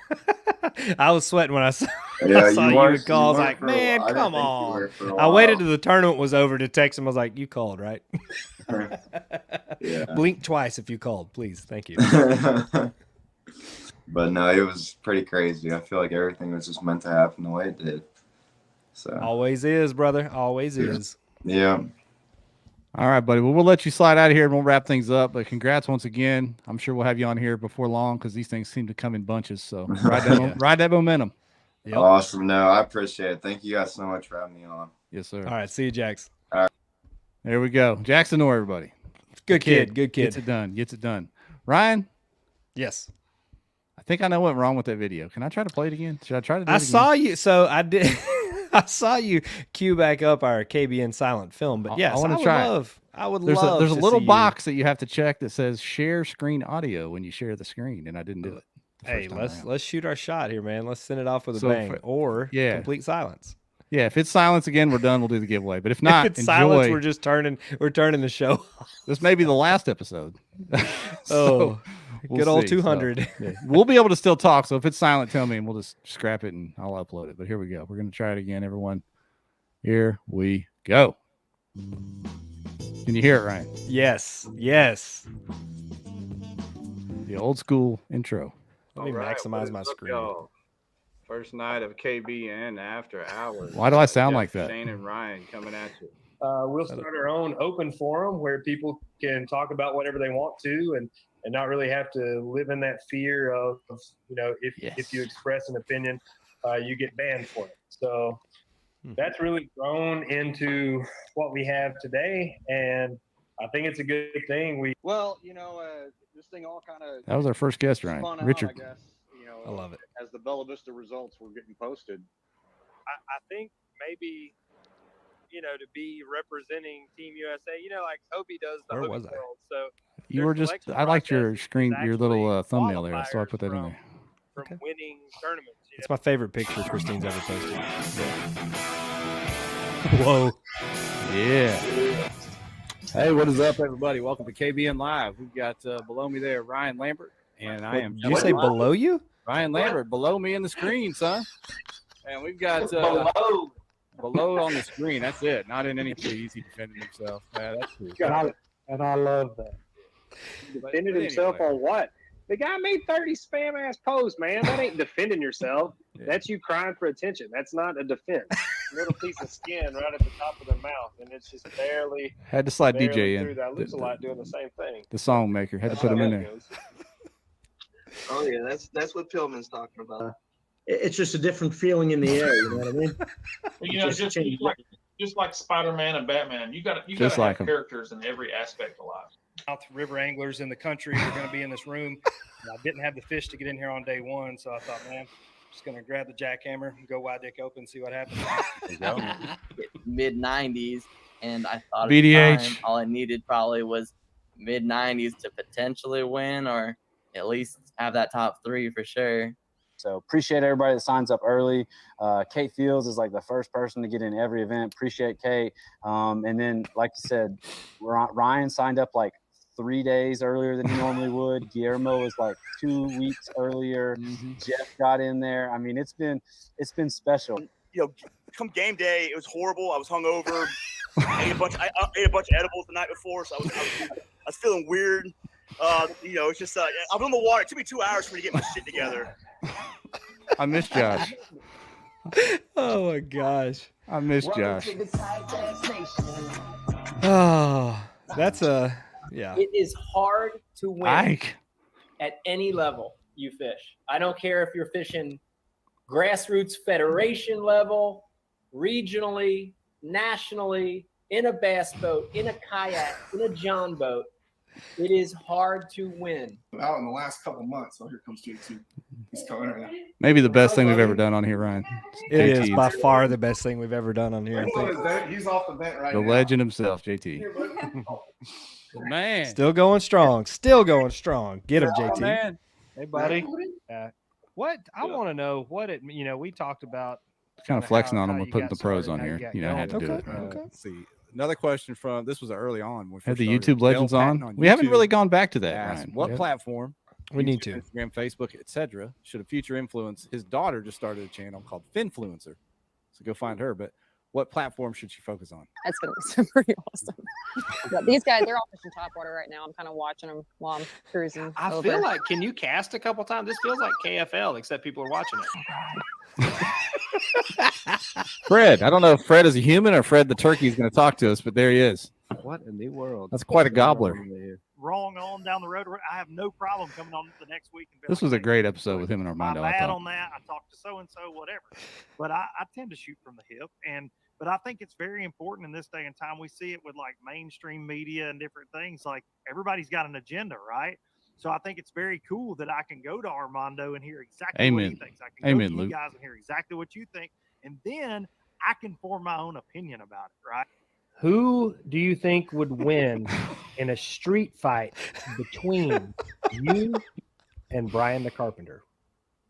I was sweating when I saw, Yeah, you would call. I was like, man, come on. I waited till the tournament was over to text him. I was like, you called, right? Yeah. Blink twice if you called, please. Thank you. But no, it was pretty crazy. I feel like everything was just meant to happen the way it did. So always is, brother. Always is. Yeah. All right, buddy. Well, we'll let you slide out of here and we'll wrap things up. But congrats once again. I'm sure we'll have you on here before long because these things seem to come in bunches. So ride that momentum. Yep. Awesome. No, I appreciate it. Thank you guys so much for having me on. Yes, sir. All right. See you, Jax. All right. There we go. Jaxton Orr, everybody. Good kid. Good kid. Gets it done. Ryan? Yes. I think I know what went wrong with that video. Can I try to play it again? Should I try to do it again? Saw you. So I did. I saw you cue back up our KBN silent film. But yes, I would love. There's a little box that you have to check that says share screen audio when you share the screen, and I didn't do it. Hey, let's shoot our shot here, man. Let's send it off with a bang or complete silence. Yeah, if it's silence again, we're done. We'll do the giveaway. But if not, if it's silence, we're turning the show. This may be the last episode. We'll good old 200. So, yeah. We'll be able to still talk. So if it's silent, tell me and we'll just scrap it and I'll upload it. But here we go. We're going to try it again, everyone. Here we go. Can you hear it, Ryan? Yes. Yes. The old school intro. Let me maximize my screen. Y'all? First night of KBN after hours. Why do I sound like that? Shane and Ryan coming at you. We'll start our own open forum where people can talk about whatever they want to and not really have to live in that fear of if you express an opinion, you get banned for it. So that's really grown into what we have today, and I think it's a good thing. This thing all kind of that was our first guest, Ryan. Richard. I guess, I love it. As the Bella Vista results were getting posted, I think maybe to be representing Team USA, like Hobie does the Hobie World. So you were just I liked your screen, your little thumbnail there, so I put that in there. From winning tournaments. It's my favorite picture Christine's ever posted. Whoa. Yeah. Hey, what is up, everybody? Welcome to KBN Live. We've got below me there Ryan Lambert, and I am. Did you say below you? Ryan Lambert, below me in the screen, son. And we've got below on the screen. That's it. Not in any please. He defended himself. Yeah, that's cool. And I love that. Defended himself on what? The guy made 30 spam ass posts, man. That ain't defending yourself. Yeah. That's you crying for attention. That's not a defense. A little piece of skin right at the top of their mouth, and it's just barely. Had to slide DJ in. I lose a lot doing the same thing. The song maker had to put him in there. Oh yeah, that's what Pillman's talking about. It's just a different feeling in the air. You know what I mean? Just like Spider-Man and Batman, you got to have characters in every aspect of life. South river anglers in the country are going to be in this room. I didn't have the fish to get in here on day one, so I thought, man, I'm just going to grab the jackhammer and go wide deck open, see what happens. Mid-90s, and I thought BDH. At the time, all I needed probably was mid-90s to potentially win or at least have that top three for sure. So appreciate everybody that signs up early. Kate Fields is like the first person to get in every event. Appreciate Kate. And then, like you said, Ryan signed up like 3 days earlier than he normally would. Guillermo was like 2 weeks earlier. Jeff got in there. I mean, it's been special. come game day, it was horrible. I was hungover. I ate a bunch of edibles the night before, so I was feeling weird. It's just I was on the water. It took me 2 hours for me to get my shit together. I miss Josh. Oh my gosh. I miss Josh. Oh, that's yeah. It is hard to win at any level you fish. I don't care if you're fishing grassroots federation level, regionally, nationally, in a bass boat, in a kayak, in a john boat. It is hard to win. Out in the last couple months. So here comes JT. He's coming right now. Maybe the best thing we've ever done on here, Ryan. It is by far the best thing we've ever done on here. I think. He's off the vent right The now. legend himself, JT. Man. Still going strong. Still going strong. Get him, Oh, JT. man. Hey, buddy. What I want to know what it. We talked about Kind of flexing on how him with you putting got the pros started, on how you here. got I had to do going. it. Okay. Let's see. Another question from this was early on. When we Had first the started. YouTube legends Dale on. Patton We haven't YouTube really gone back to that, asked, Ryan. What Yeah. platform? We need YouTube, to. Instagram, Facebook, etc. Should a future influence? His daughter just started a channel called Finfluencer, so go find her. But what platform should she focus on? That's going to be pretty awesome. But these guys, they're all fishing topwater right now. I'm kind of watching them while I'm cruising. I over. feel like, can you cast a couple times? This feels like KFL, except people are watching it. Fred. I don't know if Fred is a human or Fred the turkey is going to talk to us, but there he is. What in the world? That's quite a gobbler. Wrong on down the road. I have no problem coming on the next week. And This was a great episode with him and Armando. I'm I bad thought. on that. I talked to so-and-so, whatever. But I tend to shoot from the hip. But I think it's very important in this day and time. We see it with like mainstream media and different things. Like everybody's got an agenda, right? So I think it's very cool that I can go to Armando and hear exactly what he Amen. thinks. I can Amen, go to Luke. you guys and hear exactly what you think. And then I can form my own opinion about it, right? Who do you think would win in a street fight between you and Brian the Carpenter?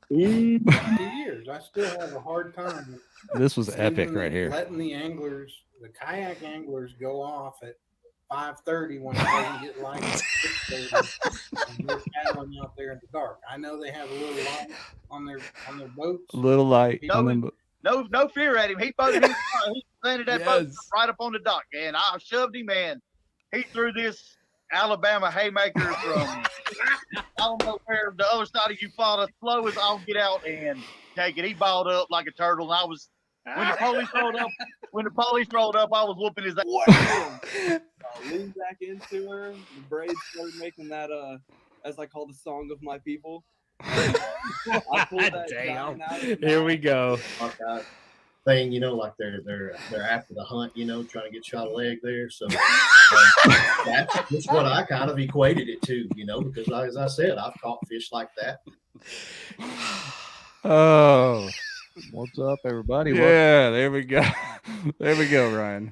Years, I still have a hard time. This was epic seeing right here. Letting the anglers, the kayak anglers, go off at 5:30 when it doesn't get light at 6:30, and you're paddling out there in the dark. I know they have a little light on their boats. A little light. on them. No fear at him. He landed that boat right up on the dock, and I shoved him in. He threw this Alabama haymaker from I don't know where the other side of Eufaula, slow as I'll get out and take it. He balled up like a turtle, and I was when the police rolled up. When the police rolled up, I was whooping his ass. Leaned back into her. The braids started making that as I call the song of my people. I pulled that Damn. giant out of the Here we go. Thing, like they're after the hunt, trying to get shot a leg there. So that's just what I kind of equated it to, because as I said, I've caught fish like that. Oh, what's up, everybody? Yeah, there we go. There we go, Ryan.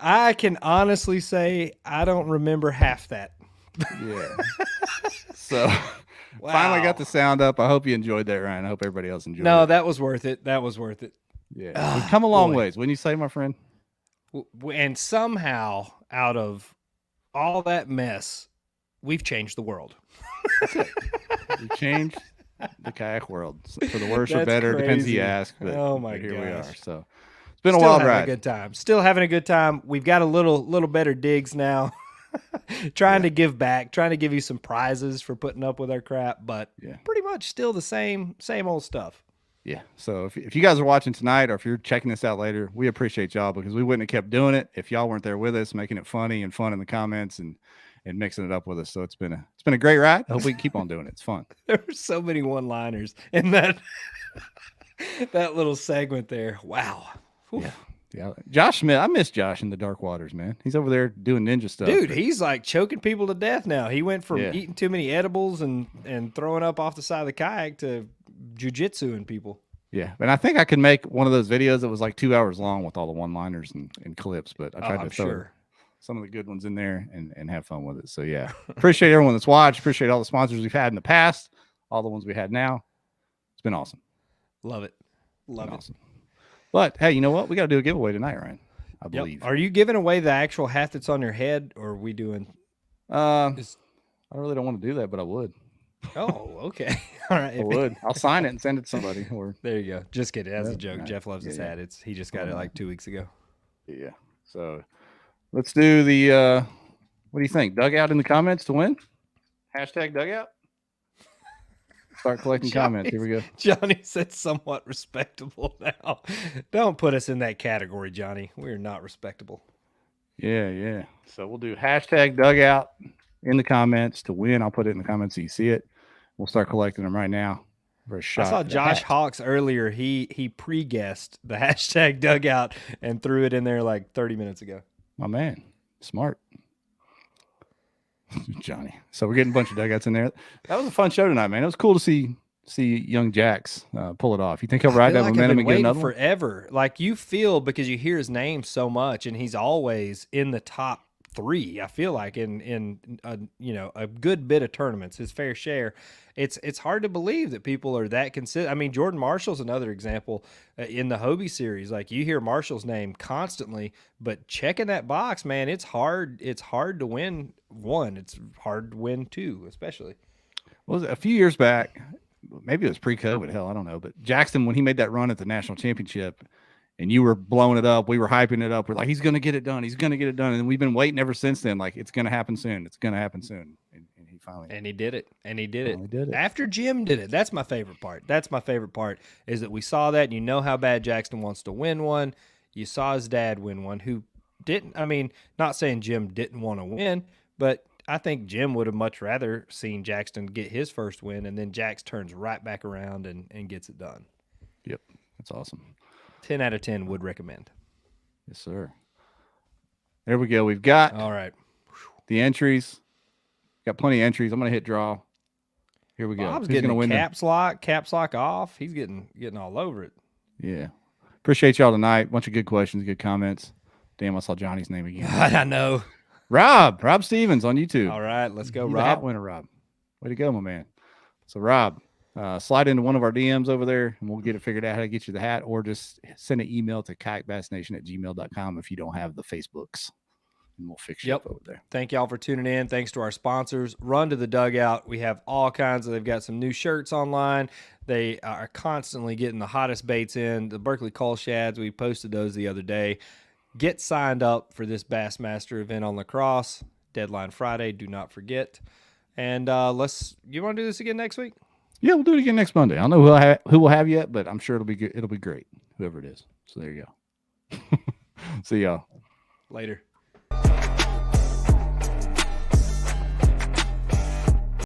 I can honestly say I don't remember half that. Yeah. So finally got the sound up. I hope you enjoyed that, Ryan. I hope everybody else enjoyed it. No, that was worth it. That was worth it. Yeah. We've come a long ways. Wouldn't you say, my friend? And somehow, out of all that mess, we've changed the world. We've changed the kayak world for the worse or That's better. Depends who you crazy. ask. But Oh my here we are. gosh. So it's been a Still wild having ride. a good time. Still having a good time. We've got a little better digs now. Trying to give back, trying to give you some prizes for putting up with our crap, but pretty much still the same old stuff. Yeah. So if you guys are watching tonight or if you're checking this out later, we appreciate y'all because we wouldn't have kept doing it if y'all weren't there with us, making it funny and fun in the comments and mixing it up with us. So it's been a great ride. I hope we can keep on doing it. It's fun. There were so many one-liners in that that little segment there. Wow. Whew. Yeah. Josh Smith, I miss Josh in the dark waters, man. He's over there doing ninja stuff. Dude, he's like choking people to death now. He went from Yeah. eating too many edibles and throwing up off the side of the kayak to jujitsuing people. Yeah. And I think I could make one of those videos that was like 2 hours long with all the one-liners and clips, but I tried I'm to throw sure. some of the good ones in there and have fun with it. So yeah, appreciate everyone that's watched. Appreciate all the sponsors we've had in the past, all the ones we had now. It's been awesome. Love it. Love it. Awesome. But hey, you know what? We got to do a giveaway tonight, Ryan. I Yep. believe. Are you giving away the actual hat that's on your head, or are we doing? I really don't want to do that, but I would. Oh, okay. All right. I would. I'll sign it and send it to somebody. Or there you go. Just kidding. That's Yeah, a joke. right. Jeff loves his hat. He just got it like 2 weeks ago. Yeah. So let's do the what do you think? Dugout in the comments to win? Hashtag dugout. Start collecting comments. Here we go. Johnny said somewhat respectable now. Don't put us in that category, Johnny. We're not respectable. Yeah. So we'll do hashtag dugout in the comments to win. I'll put it in the comments so you see it. We'll start collecting them right now. For a shot. I saw Josh Hawks earlier. He pre-guessed the hashtag dugout and threw it in there like 30 minutes ago. My man. Smart. Johnny. So we're getting a bunch of dugouts in there. That was a fun show tonight, man. It was cool to see young Jax pull it off. You think he'll ride that momentum and get another one? Forever. Like you feel, because you hear his name so much and he's always in the top 3. I feel like in a good bit of tournaments, his fair share. It's hard to believe that people are that consistent. I mean, Jordan Marshall's another example in the Hobie series. Like you hear Marshall's name constantly, but checking that box, man, it's hard. It's hard to win one. It's hard to win two, especially. Well, a few years back, maybe it was pre-COVID. Hell, I don't know. But Jaxton, when he made that run at the national championship, and you were blowing it up, we were hyping it up. We're like, he's going to get it done. He's going to get it done. And we've been waiting ever since then. Like, it's going to happen soon. It's going to happen soon. And he finally. And he did it. And he did it. Did it. After Jim did it. That's my favorite part. That's my favorite part is that we saw that. And you know how bad Jaxton wants to win one. You saw his dad win one who didn't. I mean, not saying Jim didn't want to win, but I think Jim would have much rather seen Jaxton get his first win. And then Jax turns right back around and gets it done. Yep. That's awesome. 10 out of 10 would recommend. Yes, sir. There we go. We've got all right. The entries. Got plenty of entries. I'm going to hit draw. Here we go. Bob's Who's getting gonna win caps lock off. He's getting all over it. Yeah. Appreciate y'all tonight. Bunch of good questions, good comments. Damn, I saw Johnny's name again. I know. Rob Stevens on YouTube. All right, let's go, He's Rob. The hat winner, Rob. Way to go, my man. So, Rob, slide into one of our DMs over there, and we'll get it figured out how to get you the hat, or just send an email to kayakbassnation@gmail.com if you don't have the Facebooks, and we'll fix you up over there. Thank y'all for tuning in. Thanks to our sponsors. Run to the Dugout. We have all kinds of, they've got some new shirts online. They are constantly getting the hottest baits in. The Berkeley Call Shads, we posted those the other day. Get signed up for this Bassmaster event on La Crosse. Deadline Friday. Do not forget. And you want to do this again next week? Yeah, we'll do it again next Monday. I don't know who we'll have yet, but I'm sure it'll be good. It'll be great, whoever it is. So there you go. See y'all later.